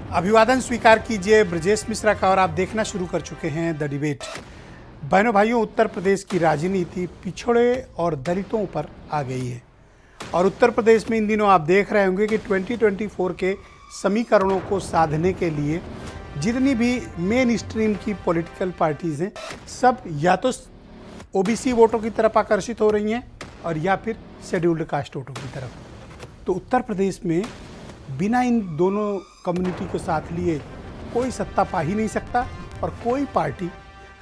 अभिवादन स्वीकार कीजिए ब्रजेश मिश्रा का और आप देखना शुरू कर चुके हैं द डिबेट। बहनों भाइयों, उत्तर प्रदेश की राजनीति पिछड़े और दलितों पर आ गई है और उत्तर प्रदेश में इन दिनों आप देख रहे होंगे कि 2024 के समीकरणों को साधने के लिए जितनी भी मेन स्ट्रीम की पॉलिटिकल पार्टीज़ हैं सब या तो ओबीसी वोटों की तरफ आकर्षित हो रही हैं और या फिर शेड्यूल्ड कास्ट वोटों की तरफ। तो उत्तर प्रदेश में बिना इन दोनों कम्युनिटी को साथ लिए कोई सत्ता पा ही नहीं सकता और कोई पार्टी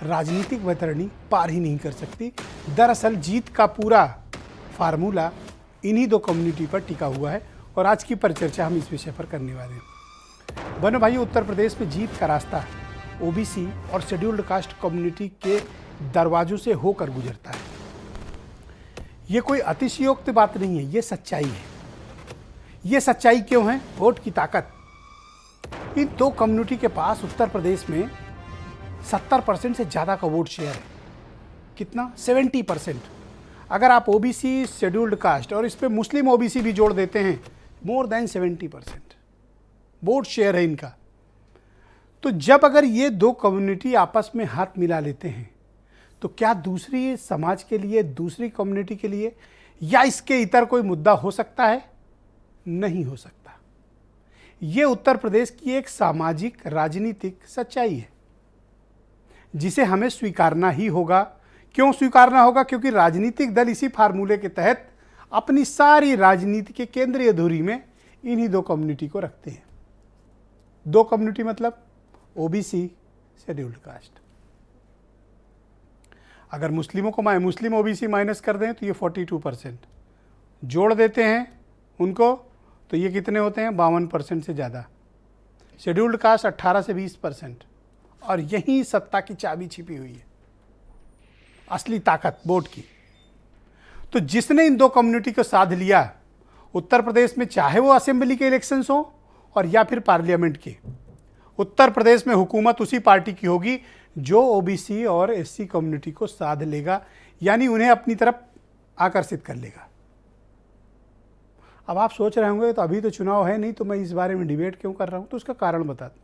राजनीतिक वैतरणी पार ही नहीं कर सकती। दरअसल जीत का पूरा फार्मूला इन्हीं दो कम्युनिटी पर टिका हुआ है और आज की परिचर्चा हम इस विषय पर करने वाले हैं। बहनों भाइयों, उत्तर प्रदेश में जीत का रास्ता ओबीसी और शेड्यूल्ड कास्ट कम्युनिटी के दरवाजों से होकर गुजरता है। ये कोई अतिशयोक्ति बात नहीं है, ये सच्चाई है। ये सच्चाई क्यों है? वोट की ताकत। इन दो कम्युनिटी के पास उत्तर प्रदेश में 70% से ज़्यादा का वोट शेयर है। कितना? 70%। अगर आप ओबीसी, शेड्यूल्ड कास्ट और इस पर मुस्लिम ओबीसी भी जोड़ देते हैं, मोर देन 70% वोट शेयर है इनका। तो जब अगर ये दो कम्युनिटी आपस में हाथ मिला लेते हैं तो क्या दूसरी समाज के लिए, दूसरी कम्युनिटी के लिए या इसके इतर कोई मुद्दा हो सकता है? नहीं हो सकता। ये उत्तर प्रदेश की एक सामाजिक राजनीतिक सच्चाई है जिसे हमें स्वीकारना ही होगा। क्यों स्वीकारना होगा? क्योंकि राजनीतिक दल इसी फार्मूले के तहत अपनी सारी राजनीति के केंद्रीय धुरी में इन्हीं दो कम्युनिटी को रखते हैं। दो कम्युनिटी मतलब ओबीसी, शेड्यूल्ड कास्ट। अगर मुस्लिमों को मुस्लिम ओबीसी माइनस कर दें तो ये 42%, जोड़ देते हैं उनको तो ये कितने होते हैं? 52% से ज़्यादा। शेड्यूल्ड कास्ट 18 से 20%। और यही सत्ता की चाबी छिपी हुई है, असली ताकत वोट की। तो जिसने इन दो कम्युनिटी को साध लिया उत्तर प्रदेश में, चाहे वो असेंबली के इलेक्शंस हो और या फिर पार्लियामेंट के, उत्तर प्रदेश में हुकूमत उसी पार्टी की होगी जो ओबीसी और एससी कम्युनिटी को साध लेगा, यानी उन्हें अपनी तरफ आकर्षित कर लेगा। अब आप सोच रहे होंगे तो अभी तो चुनाव है नहीं तो मैं इस बारे में डिबेट क्यों कर रहा हूं? तो उसका कारण बताता हूं।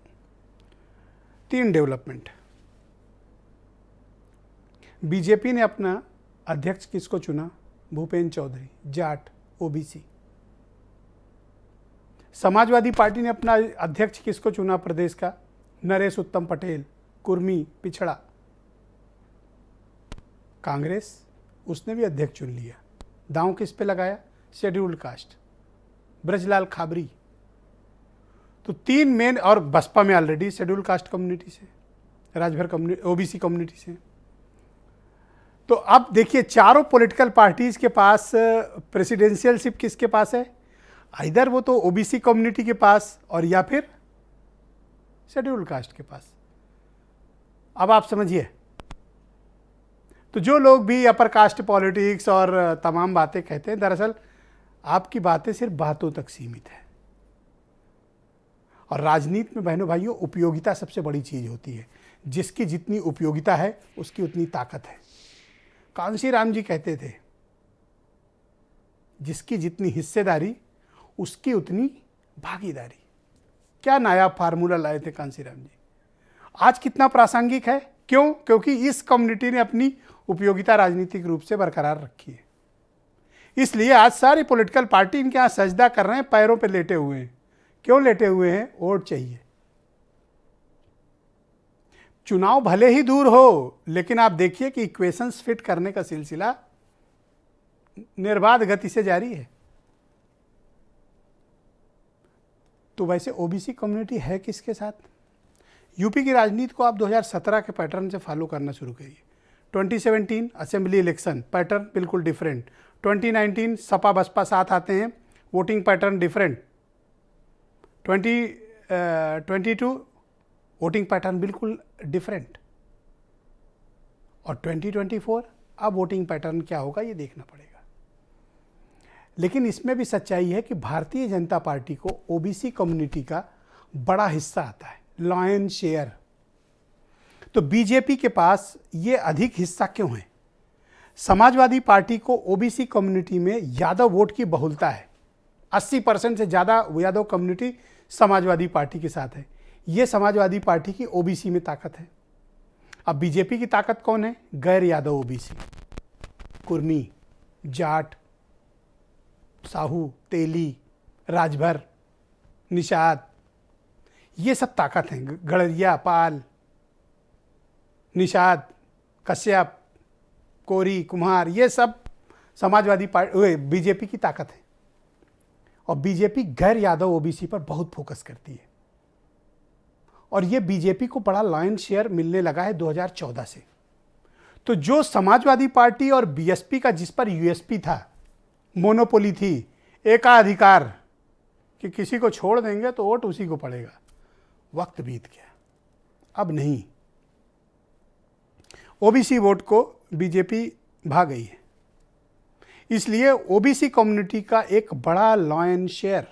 3 डेवलपमेंट। बीजेपी ने अपना अध्यक्ष किसको चुना? भूपेंद्र चौधरी, जाट, ओबीसी। समाजवादी पार्टी ने अपना अध्यक्ष किसको चुना प्रदेश का? नरेश उत्तम पटेल, कुर्मी, पिछड़ा। कांग्रेस, उसने भी अध्यक्ष चुन लिया। दांव किस पे लगाया? Scheduled caste, Brajlal Khabri. तो 3 मेन, और बसपा में ऑलरेडी शेड्यूल्ड कास्ट कम्युनिटी से, राजभर कम्युनिटी, ओबीसी कम्युनिटी से। तो अब देखिए चारों पॉलिटिकल पार्टीज के पास प्रेसिडेंशियल शिप किसके पास है? इधर वो तो ओबीसी कम्युनिटी के पास और या फिर शेड्यूल्ड कास्ट के पास। अब आप समझिए। तो जो लोग भी अपर कास्ट पॉलिटिक्स और तमाम बातें कहते हैं, दरअसल आपकी बातें सिर्फ बातों तक सीमित है। और राजनीति में बहनों भाइयों उपयोगिता सबसे बड़ी चीज होती है। जिसकी जितनी उपयोगिता है उसकी उतनी ताकत है। कांशी राम जी कहते थे, जिसकी जितनी हिस्सेदारी उसकी उतनी भागीदारी। क्या नायाब फार्मूला लाए थे कांशी राम जी। आज कितना प्रासंगिक है? क्यों? क्योंकि इस कम्युनिटी ने अपनी उपयोगिता राजनीतिक रूप से बरकरार रखी है। इसलिए आज सारी पॉलिटिकल पार्टी इनके यहाँ सजदा कर रहे हैं, पैरों पे लेटे हुए हैं। क्यों लेटे हुए हैं? वोट चाहिए। चुनाव भले ही दूर हो, लेकिन आप देखिए कि इक्वेशंस फिट करने का सिलसिला निर्बाध गति से जारी है। तो वैसे ओबीसी कम्युनिटी है किसके साथ? यूपी की राजनीति को आप 2017 के पैटर्न से फॉलो करना शुरू करिए। 2017 असेंबली इलेक्शन पैटर्न बिल्कुल डिफरेंट। 2019 सपा बसपा साथ आते हैं, voting pattern different. 2022 voting pattern बिल्कुल डिफरेंट। और 2024 अब वोटिंग पैटर्न क्या होगा ये देखना पड़ेगा। लेकिन इसमें भी सच्चाई है कि भारतीय जनता पार्टी को ओबीसी कम्युनिटी का बड़ा हिस्सा आता है, लॉयन शेयर। तो बीजेपी के पास ये अधिक हिस्सा क्यों है? समाजवादी पार्टी को ओबीसी कम्युनिटी में यादव वोट की बहुलता है। 80% से ज़्यादा यादव कम्युनिटी समाजवादी पार्टी के साथ है। ये समाजवादी पार्टी की ओबीसी में ताकत है। अब बीजेपी की ताकत कौन है? गैर यादव ओबीसी, कुर्मी, जाट, साहू, तेली, राजभर, निषाद, ये सब ताकत हैं। गड़रिया, पाल, निषाद, कश्यप, कोरी, कुम्हार, ये सब समाजवादी पार्टी बीजेपी की ताकत है। और बीजेपी गैर यादव ओबीसी पर बहुत फोकस करती है और ये बीजेपी को बड़ा लॉयन शेयर मिलने लगा है 2014 से। तो जो समाजवादी पार्टी और बीएसपी का जिस पर यूएसपी था, मोनोपोली थी, एकाधिकार, कि किसी को छोड़ देंगे तो वोट उसी को पड़ेगा, वक्त बीत गया। अब नहीं, ओबीसी वोट को बीजेपी भा गई है। इसलिए ओबीसी कम्युनिटी का एक बड़ा लॉयन शेयर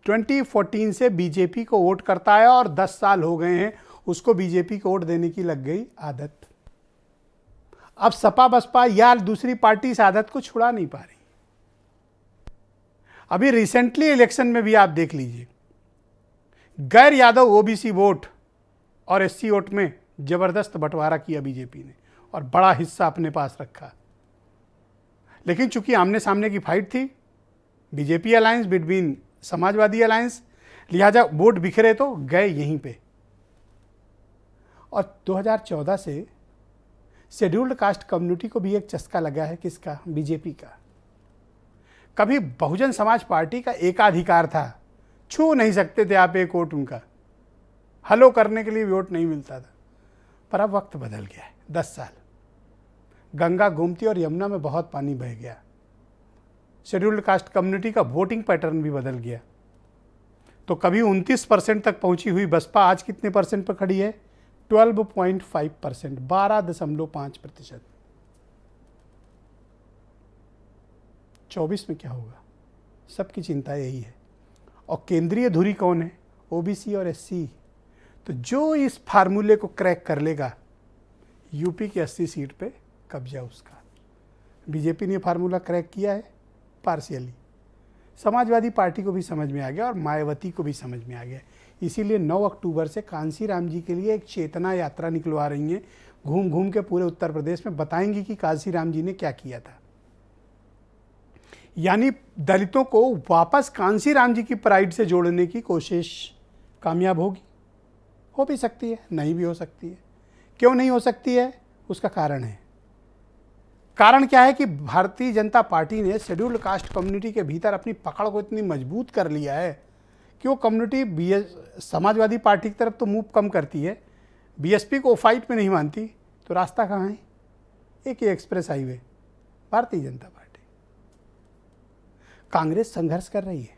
2014 से बीजेपी को वोट करता है और 10 साल हो गए हैं उसको बीजेपी को वोट देने की लग गई आदत। अब सपा बसपा या दूसरी पार्टी इस आदत को छुड़ा नहीं पा रही। अभी रिसेंटली इलेक्शन में भी आप देख लीजिए, गैर यादव ओबीसी वोट और एससी वोट में जबरदस्त बंटवारा किया बीजेपी ने और बड़ा हिस्सा अपने पास रखा। लेकिन चूंकि आमने सामने की फाइट थी, BJP alliance between Samajwadi alliance, लिहाजा वोट बिखरे तो गए यहीं पे। और 2014 से शेड्यूल्ड कास्ट कम्युनिटी को भी एक चस्का लगा है। किसका? बीजेपी का। कभी बहुजन समाज पार्टी का एकाधिकार था, छू नहीं सकते थे आप एक वोट उनका, हलो करने के लिए वोट नहीं मिलता था। पर अब वक्त बदल गया है। 10 साल गंगा, गोमती और यमुना में बहुत पानी बह गया। शेड्यूल्ड कास्ट कम्युनिटी का वोटिंग पैटर्न भी बदल गया। तो कभी 29% तक पहुंची हुई बसपा आज कितने परसेंट पर खड़ी है? 12.5%, 12.5%। 24 में क्या होगा? सबकी चिंता यही है। और केंद्रीय धुरी कौन है? ओबीसी और एससी। तो जो इस फार्मूले को क्रैक कर लेगा, यूपी की 80 सीट पे कब्जा उसका। बीजेपी ने फार्मूला क्रैक किया है पार्शियली। समाजवादी पार्टी को भी समझ में आ गया और मायावती को भी समझ में आ गया। इसीलिए 9 अक्टूबर से कांसी राम जी के लिए एक चेतना यात्रा निकलवा रही हैं। घूम घूम के पूरे उत्तर प्रदेश में बताएंगी कि कांसी राम जी ने क्या किया था। यानी दलितों को वापस कांसी राम जी की प्राइड से जोड़ने की कोशिश कामयाब होगी। हो भी सकती है, नहीं भी हो सकती है। क्यों नहीं हो सकती है? उसका कारण है। कारण क्या है कि भारतीय जनता पार्टी ने शेड्यूल्ड कास्ट कम्युनिटी के भीतर अपनी पकड़ को इतनी मजबूत कर लिया है कि वो कम्युनिटी समाजवादी पार्टी की तरफ तो मुंह कम करती है, बीएसपी को फाइट में नहीं मानती। तो रास्ता कहाँ है? एक ही express highway, Bharatiya Janata party. Congress संघर्ष कर रही है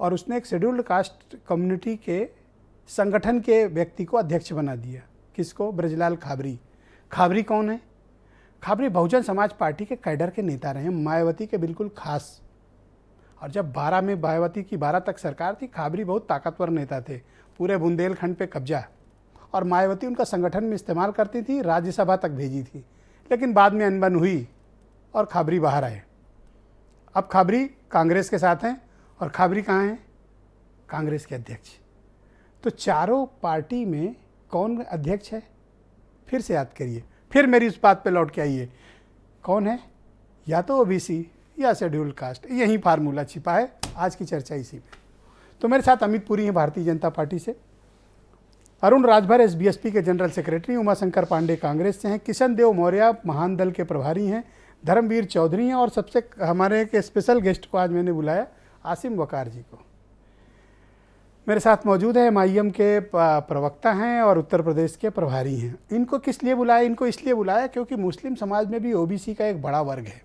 और उसने एक शेड्यूल्ड कास्ट कम्युनिटी के संगठन के व्यक्ति को अध्यक्ष बना दिया। किसको? ब्रजलाल खाबरी। खाबरी कौन है? खाबरी बहुजन समाज पार्टी के कैडर के नेता रहे हैं, मायावती के बिल्कुल खास। और जब 12 में मायावती की 12 तक सरकार थी, खाबरी बहुत ताकतवर नेता थे, पूरे बुंदेलखंड पे कब्जा। और मायावती उनका संगठन में इस्तेमाल करती थी, राज्यसभा तक भेजी थी। लेकिन बाद में अनबन हुई और खाबरी बाहर आए। अब खाबरी कांग्रेस के साथ हैं और खाबरी कहाँ हैं? कांग्रेस के अध्यक्ष। तो चारों पार्टी में कौन अध्यक्ष है? फिर से याद करिए, फिर मेरी इस बात पे लौट के आइए। कौन है? या तो ओबीसी या शेड्यूल्ड कास्ट। यही फार्मूला छिपा है। आज की चर्चा इसी पे। तो मेरे साथ अमित पुरी हैं भारतीय जनता पार्टी से, अरुण राजभर एसबीएसपी के जनरल सेक्रेटरी, उमाशंकर पांडे कांग्रेस से हैं, किशन देव मौर्य महान दल के प्रभारी हैं, धर्मवीर चौधरी हैं और सबसे हमारे एक स्पेशल गेस्ट को आज मैंने बुलाया, आसिम वकार जी को। मेरे साथ मौजूद है, एमआईएम के प्रवक्ता हैं और उत्तर प्रदेश के प्रभारी हैं। इनको किस लिए बुलाया? इनको इसलिए बुलाया क्योंकि मुस्लिम समाज में भी ओबीसी का एक बड़ा वर्ग है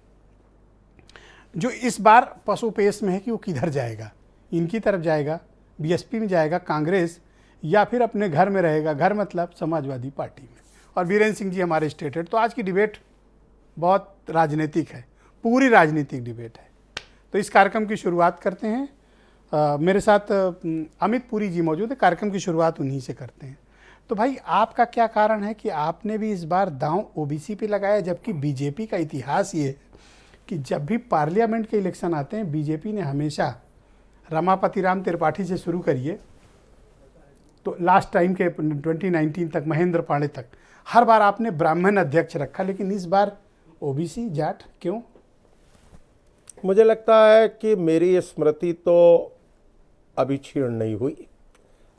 जो इस बार पशुपेश में है कि वो किधर जाएगा। इनकी तरफ जाएगा, बीएसपी में जाएगा, कांग्रेस, या फिर अपने घर में रहेगा। घर मतलब समाजवादी पार्टी में। और बीरेंद्र सिंह जी हमारे स्टेट हेड। तो आज की डिबेट बहुत राजनीतिक है, पूरी राजनीतिक डिबेट है। तो इस कार्यक्रम की शुरुआत करते हैं। मेरे साथ अमित पुरी जी मौजूद है। कार्यक्रम की शुरुआत उन्हीं से करते हैं। तो भाई, आपका क्या कारण है कि आपने भी इस बार दांव ओबीसी पे लगाया, जबकि बीजेपी का इतिहास ये है कि जब भी पार्लियामेंट के इलेक्शन आते हैं बीजेपी ने हमेशा रमापति राम त्रिपाठी से शुरू करिए तो लास्ट टाइम के 2019 तक महेंद्र पांडे तक हर बार आपने ब्राह्मण अध्यक्ष रखा, लेकिन इस बार ओबीसी जाट क्यों? मुझे लगता है कि मेरी स्मृति तो अभी क्षीण नहीं हुई।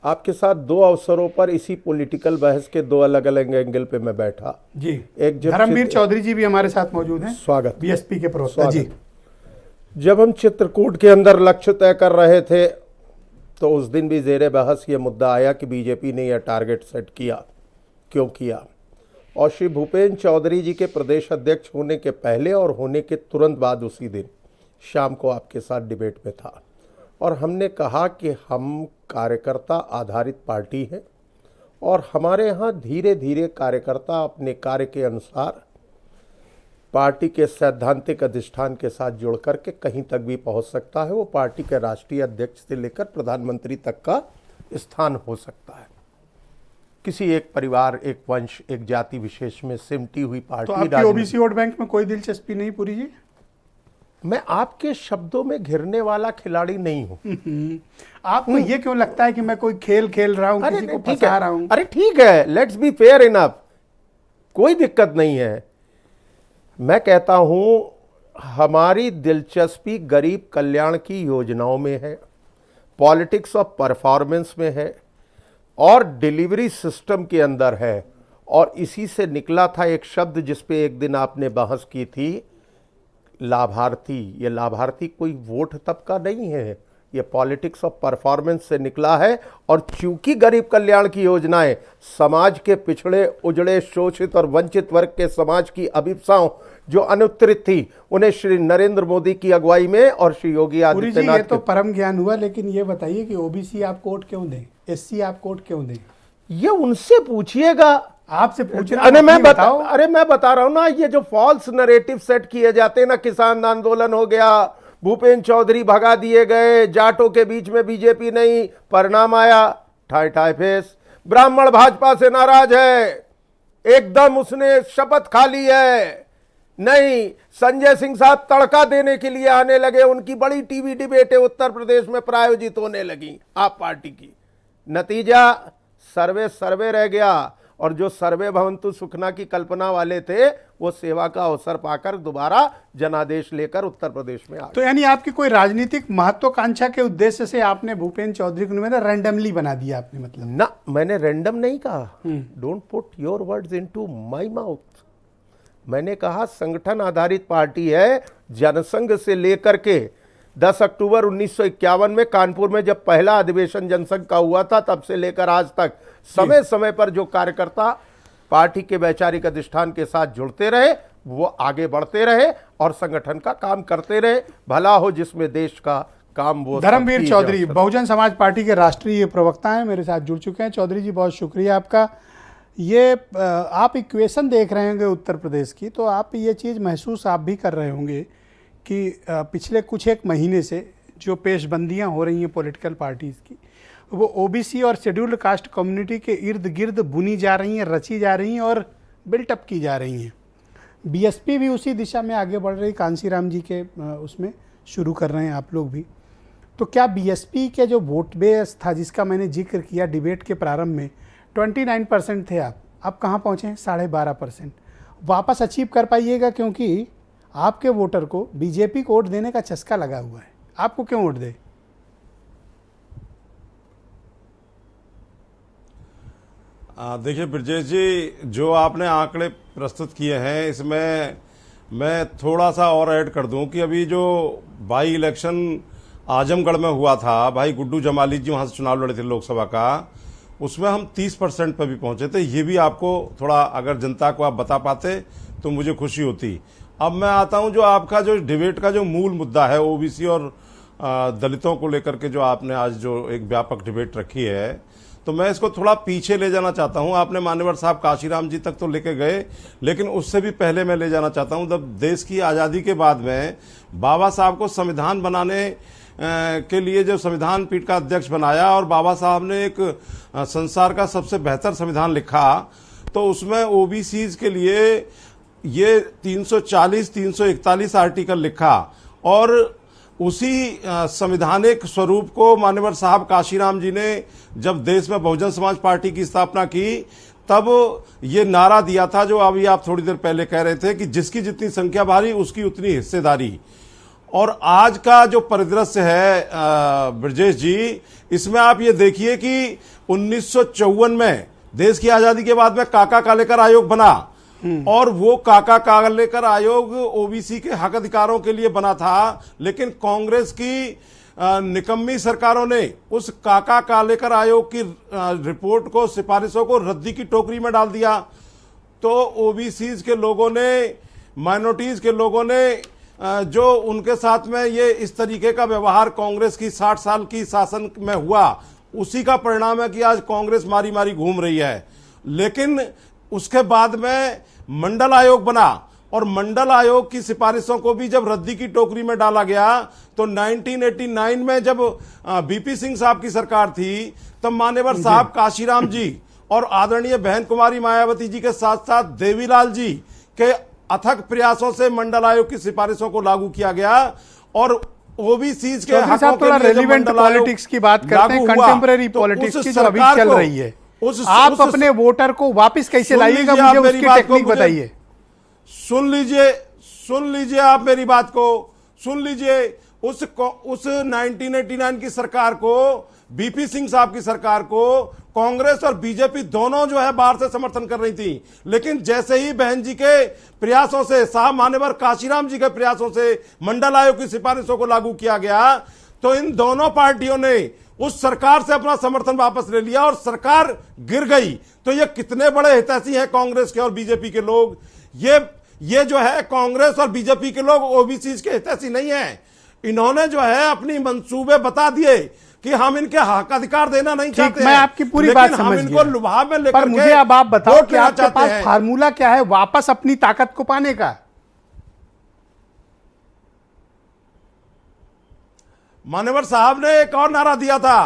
आपके साथ दो अवसरों पर इसी पॉलिटिकल बहस के दो अलग अलग एंगल पे मैं बैठा जी। एक धर्मवीर चौधरी जी भी हमारे साथ मौजूद हैं, स्वागत, बीएसपी के प्रवक्ता जी। जब हम चित्रकूट के अंदर लक्ष्य तय कर रहे थे तो उस दिन भी जेरे बहस ये मुद्दा आया कि बीजेपी ने यह टारगेट सेट किया, क्यों किया। और श्री भूपेंद्र चौधरी जी के प्रदेश अध्यक्ष होने के पहले और होने के तुरंत बाद उसी दिन शाम को आपके साथ डिबेट में था और हमने कहा कि हम कार्यकर्ता आधारित पार्टी हैं और हमारे यहाँ धीरे धीरे कार्यकर्ता अपने कार्य के अनुसार पार्टी के सैद्धांतिक अधिष्ठान के साथ जुड़ करके कहीं तक भी पहुंच सकता है। वो पार्टी के राष्ट्रीय अध्यक्ष से लेकर प्रधानमंत्री तक का स्थान हो सकता है। किसी एक परिवार, एक वंश, एक जाति विशेष में सिमटी हुई पार्टी। तो आपकी ओबीसी वोट बैंक में कोई दिलचस्पी नहीं पूरी जी? मैं आपके शब्दों में घिरने वाला खिलाड़ी नहीं हूं। आपको ये क्यों लगता है कि मैं कोई खेल खेल रहा हूं, किसी को फंसा रहा हूं? अरे ठीक है, लेट्स बी फेयर इनफ, कोई दिक्कत नहीं है। मैं कहता हूं हमारी दिलचस्पी गरीब कल्याण की योजनाओं में है, पॉलिटिक्स ऑफ परफॉर्मेंस में है और डिलीवरी सिस्टम के अंदर है। और इसी से निकला था एक शब्द जिस पे एक दिन आपने बहस की थी, लाभार्थी। ये लाभार्थी कोई वोट तबका नहीं है, ये पॉलिटिक्स ऑफ परफॉर्मेंस से निकला है। और चूंकि गरीब कल्याण की योजनाएं समाज के पिछड़े, उजड़े, शोषित और वंचित वर्ग के समाज की अभिप्साओं जो अनुत्तरित थी, उन्हें श्री नरेंद्र मोदी की अगुवाई में और श्री योगी आदित्यनाथ, ये तो परम ज्ञान हुआ, लेकिन ये बताइए कि ओबीसी आप वोट क्यों दें, एससी आप वोट क्यों दें? ये उनसे पूछिएगा, आपसे पूछ रहा अरे मैं बता रहा हूं ना, ये जो फॉल्स नरेटिव सेट किए जाते हैं ना, किसान आंदोलन हो गया, भूपेंद्र चौधरी भगा दिए गए, जाटों के बीच में बीजेपी नहीं, परिणाम आया ठाई ठाई फेस। ब्राह्मण भाजपा से नाराज है, एकदम उसने शपथ खा ली है। नहीं, संजय सिंह साहब तड़का देने के लिए आने लगे, उनकी बड़ी टीवी डिबेटें उत्तर प्रदेश में प्रायोजित होने लगी आप पार्टी की। नतीजा सर्वे रह गया और जो सर्वे भवंतु सुखना की कल्पना वाले थे वो सेवा का अवसर पाकर दोबारा जनादेश लेकर उत्तर प्रदेश में आ गए। तो यानी आपकी कोई राजनीतिक महत्वाकांक्षा के उद्देश्य से आपने भूपेंद्र चौधरी को मैंने रैंडमली बना दिया आपने? मतलब ना, मैंने रैंडम नहीं कहा। Don't put your words into my mouth. मैंने कहा संगठन आधारित पार्टी है। जनसंघ से लेकर के 10 अक्टूबर 1951 में कानपुर में जब पहला अधिवेशन जनसंघ का हुआ था, तब से लेकर आज तक समय समय पर जो कार्यकर्ता पार्टी के वैचारिक अधिष्ठान के साथ जुड़ते रहे, वो आगे बढ़ते रहे और संगठन का काम करते रहे। भला हो जिसमें देश का काम वो। धर्मवीर चौधरी बहुजन समाज पार्टी के राष्ट्रीय प्रवक्ता हैं, मेरे साथ जुड़ चुके हैं। चौधरी जी बहुत शुक्रिया आपका। ये आप इक्वेशन देख रहे होंगे उत्तर प्रदेश की, तो आप ये चीज़ महसूस आप भी कर रहे होंगे कि पिछले कुछ एक महीने से जो पेशबंदियां हो रही हैं पॉलिटिकल पार्टीज़ की, वो ओबीसी और शेड्यूल्ड कास्ट कम्युनिटी के इर्द गिर्द बुनी जा रही हैं, रची जा रही हैं और बिल्टअप की जा रही हैं। बीएसपी भी उसी दिशा में आगे बढ़ रही, कांसीराम जी के उसमें शुरू कर रहे हैं आप लोग भी। तो क्या बीएसपी के जो वोट बेस था जिसका मैंने जिक्र किया डिबेट के प्रारंभ में, 29% थे आप कहाँ पहुँचे हैं? 12.5%। वापस अचीव कर पाइएगा, क्योंकि आपके वोटर को बीजेपी को वोट देने का चस्का लगा हुआ है। आपको क्यों वोट दे? देखिए ब्रजेश जी, जो आपने आंकड़े प्रस्तुत किए हैं, इसमें मैं थोड़ा सा और ऐड कर दूं कि अभी जो बाई इलेक्शन आजमगढ़ में हुआ था, भाई गुड्डू जमाली जी वहां से चुनाव लड़े थे लोकसभा का, उसमें हम 30% पर भी पहुंचे थे। ये भी आपको थोड़ा अगर जनता को आप बता पाते तो मुझे खुशी होती। अब मैं आता हूं जो आपका जो डिबेट का जो मूल मुद्दा है, ओबीसी और दलितों को लेकर के जो आपने आज जो एक व्यापक डिबेट रखी है, तो मैं इसको थोड़ा पीछे ले जाना चाहता हूं। आपने मान्यवर साहब काशीराम जी तक तो लेके गए, लेकिन उससे भी पहले मैं ले जाना चाहता हूं। जब देश की आज़ादी के बाद में बाबा साहब को संविधान बनाने के लिए जो संविधान पीठ का अध्यक्ष बनाया और बाबा साहब ने एक संसार का सबसे बेहतर संविधान लिखा, तो उसमें ओबीसीज के लिए ये 340, 341 आर्टिकल लिखा और उसी संवैधानिक स्वरूप को मान्यवर साहब काशीराम जी ने जब देश में बहुजन समाज पार्टी की स्थापना की, तब ये नारा दिया था जो अभी आप थोड़ी देर पहले कह रहे थे कि जिसकी जितनी संख्या भारी उसकी उतनी हिस्सेदारी। और आज का जो परिदृश्य है ब्रजेश जी, इसमें आप ये देखिए कि 1954 में देश की आजादी के बाद में काका कालेकर आयोग बना, और वो काका कालेकर आयोग ओबीसी के हक अधिकारों के लिए बना था, लेकिन कांग्रेस की निकम्मी सरकारों ने उस काका कालेकर आयोग की रिपोर्ट को, सिफारिशों को रद्दी की टोकरी में डाल दिया। तो ओबीसीज के लोगों ने, माइनॉरिटीज के लोगों ने जो उनके साथ में ये इस तरीके का व्यवहार कांग्रेस की 60 साल की शासन में हुआ, उसी का परिणाम है कि आज कांग्रेस मारी मारी घूम रही है। लेकिन उसके बाद में मंडल आयोग बना, और मंडल आयोग की सिफारिशों को भी जब रद्दी की टोकरी में डाला गया, तो 1989 में जब बीपी सिंह साहब की सरकार थी, तब मान्यवर साहब काशीराम जी और आदरणीय बहन कुमारी मायावती जी के साथ साथ देवीलाल जी के अथक प्रयासों से मंडल आयोग की सिफारिशों को लागू किया गया। और ओबीसीज के हकों के लिए रेलिवेंट पॉलिटिक्स की बात करते हैं, कंटेम्परेरी पॉलिटिक्स की जो अभी चल रही है, आप अपने वोटर को वापिस कैसे लाइएगा, मुझे उसकी टेक्निक बताइए। सुन लीजिए आप मेरी बात को सुन लीजिए। उस 1989 की सरकार को, बीपी सिंह साहब की सरकार को कांग्रेस और बीजेपी दोनों जो है बाहर से समर्थन कर रही थी, लेकिन जैसे ही बहन जी के प्रयासों से, साहब मान्यवर काशीराम जी के प्रयासों से मंडल आयोग की सिफारिशों को लागू किया गया, तो इन दोनों पार्टियों ने उस सरकार से अपना समर्थन वापस ले लिया और सरकार गिर गई। तो ये कितने बड़े हितैषी हैं कांग्रेस के और बीजेपी के लोग। ये जो है कांग्रेस और बीजेपी के लोग ओबीसी के हितैषी नहीं है। इन्होंने जो है अपनी मंसूबे बता दिए कि हम इनके हक अधिकार देना नहीं चाहते। मैं आपकी पूरी बात समझ गया, इनको लुभाव में लेकर पर मुझे अब आप बताओ कि आपके पास फार्मूला क्या है वापस अपनी ताकत को पाने का। मान्यवर साहब ने एक और नारा दिया था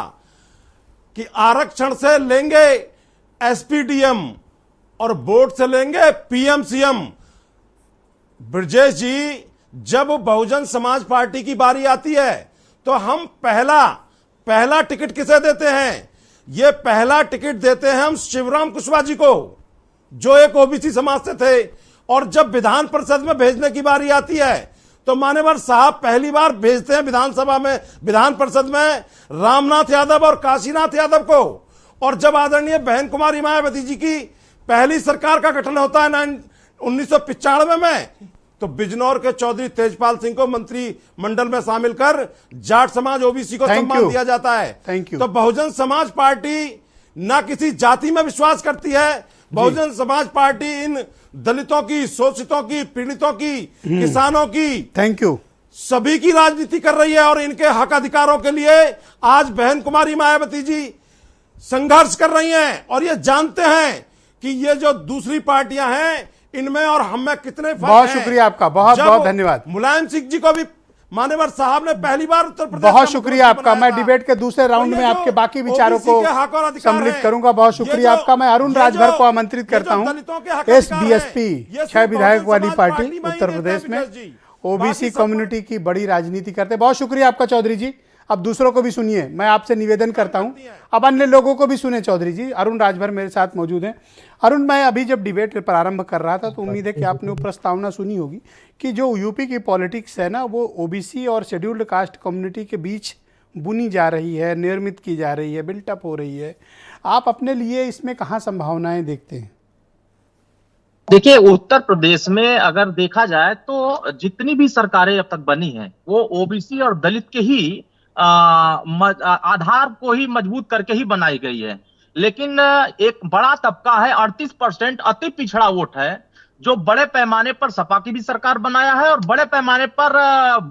कि आरक्षण से लेंगे एसपीडीएम और वोट से लेंगे पीएमसीएम। ब्रजेश जी, जब बहुजन समाज पार्टी की बारी आती है तो हम पहला टिकट किसे देते हैं? ये पहला टिकट देते हैं हम शिवराम कुशवाहा जी को, जो एक ओबीसी समाज से थे। और जब विधान परिषद में भेजने की बारी आती है तो मान्यवर साहब पहली बार भेजते हैं विधानसभा में, विधान परिषद में रामनाथ यादव और काशीनाथ यादव को। और जब आदरणीय बहन कुमारी मायावती जी की पहली सरकार का गठन होता है 1995 में, तो बिजनौर के चौधरी तेजपाल सिंह को मंत्रिमंडल में शामिल कर जाट समाज ओबीसी को सम्मान दिया जाता है। तो बहुजन समाज पार्टी ना किसी जाति में विश्वास करती है। बहुजन समाज पार्टी इन दलितों की, शोषितों की, पीड़ितों की, किसानों की, सभी की राजनीति कर रही है। और इनके हक अधिकारों के लिए आज बहन कुमारी मायावती जी संघर्ष कर रही हैं। और ये जानते हैं कि ये जो दूसरी पार्टियां हैं इनमें और हम में कितने फर्क हैं। बहुत शुक्रिया आपका, बहुत बहुत धन्यवाद। मुलायम सिंह जी को भी मान्यवर साहब ने पहली बार उत्तर प्रदेश, बहुत शुक्रिया आपका। मैं डिबेट के दूसरे राउंड में आपके बाकी विचारों को सम्मिलित करूंगा। बहुत शुक्रिया आपका। मैं अरुण राजभर को आमंत्रित करता हूं। एसबीएसपी 6 विधायक वाली पार्टी उत्तर प्रदेश में ओबीसी कम्युनिटी की बड़ी राजनीति करते। बहुत शुक्रिया आपका चौधरी जी। अब दूसरों को भी सुनिए, मैं आपसे निवेदन करता हूं, अब अन्य लोगों को भी सुने। चौधरी जी, अरुण राजभर मेरे साथ मौजूद हैं। अरुण, मैं अभी जब डिबेट प्रारंभ कर रहा था तो उम्मीद है कि आपने वो प्रस्तावना सुनी होगी कि जो यूपी की पॉलिटिक्स है ना, वो ओबीसी और शेड्यूल्ड कास्ट कम्युनिटी के बीच बुनी जा रही है, निर्मित की जा रही है, बिल्टअप हो रही है। आप अपने लिए इसमें कहाँ संभावनाएं देखते हैं? देखिए, उत्तर प्रदेश में अगर देखा जाए तो जितनी भी सरकारें अब तक बनी हैं वो ओबीसी और दलित के ही आधार को ही मजबूत करके ही बनाई गई है। लेकिन एक बड़ा तबका है, 38% अति पिछड़ा वोट है, जो बड़े पैमाने पर सपा की भी सरकार बनाया है और बड़े पैमाने पर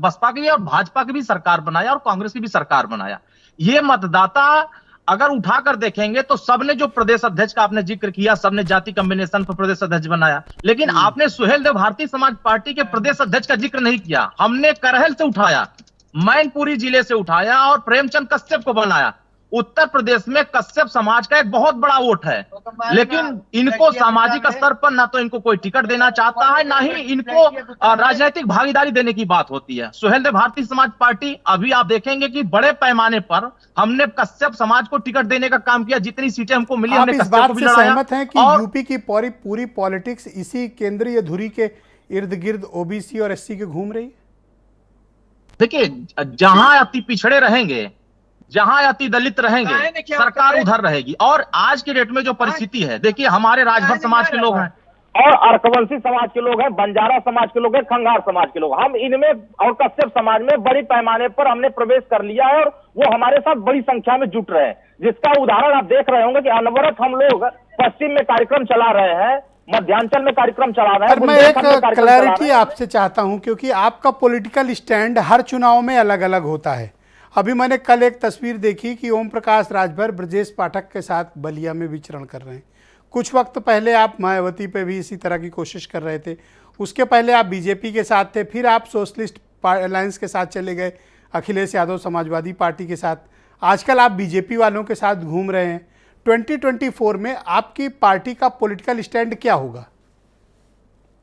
बसपा की और भाजपा की भी सरकार बनाया और कांग्रेस की भी सरकार बनाया। ये मतदाता अगर उठाकर देखेंगे तो सबने, जो प्रदेश अध्यक्ष का आपने जिक्र किया, सबने जाति कॉम्बिनेशन पर प्रदेश अध्यक्ष बनाया, लेकिन आपने सुहेल देव भारतीय समाज पार्टी के प्रदेश अध्यक्ष का जिक्र नहीं किया। हमने करहल से उठाया, मैनपुरी जिले से उठाया और प्रेमचंद कश्यप को बनाया। उत्तर प्रदेश में कश्यप समाज का एक बहुत बड़ा वोट है, लेकिन इनको सामाजिक स्तर पर ना तो इनको कोई टिकट देना चाहता है, ना ही इनको राजनीतिक भागीदारी देने की बात होती है। सुहेलदेव भारतीय समाज पार्टी, अभी आप देखेंगे कि बड़े पैमाने पर हमने कश्यप समाज को टिकट देने का काम किया। जितनी सीटें हमको मिली, आप हमने इस कश्यप बात को भी से लड़ाया। सहमत हैं कि और यूपी की पूरी पॉलिटिक्स इसी केंद्रीय धुरी के इर्द गिर्द ओबीसी और एससी के घूम रही है? देखिए, जहां अति पिछड़े रहेंगे, जहां अति दलित रहेंगे, सरकार उधर रहेगी। और आज के डेट में जो परिस्थिति है, देखिए हमारे राजभर समाज के लोग हैं और अर्कवंशी समाज के लोग हैं, बंजारा समाज के लोग हैं, खंगार समाज के लोग, हम इनमें और कश्यप समाज में बड़ी पैमाने पर हमने प्रवेश कर लिया है और वो हमारे साथ बड़ी संख्या में जुट रहे हैं। जिसका उदाहरण आप देख रहे होंगे कि अनवरत हम लोग पश्चिम में कार्यक्रम चला रहे हैं, मध्यांचल में कार्यक्रम चला रहे हैं। पर मैं एक क्लैरिटी आपसे चाहता हूं, क्योंकि आपका पॉलिटिकल स्टैंड हर चुनाव में अलग अलग होता है। अभी मैंने कल एक तस्वीर देखी कि ओम प्रकाश राजभर ब्रजेश पाठक के साथ बलिया में विचरण कर रहे हैं। कुछ वक्त पहले आप मायावती पे भी इसी तरह की कोशिश कर रहे थे, उसके पहले आप बीजेपी के साथ थे, फिर आप सोशलिस्ट अलायंस के साथ चले गए, अखिलेश यादव समाजवादी पार्टी के साथ, आजकल आप बीजेपी वालों के साथ घूम रहे हैं। 2024 में आपकी पार्टी का पॉलिटिकल स्टैंड क्या होगा?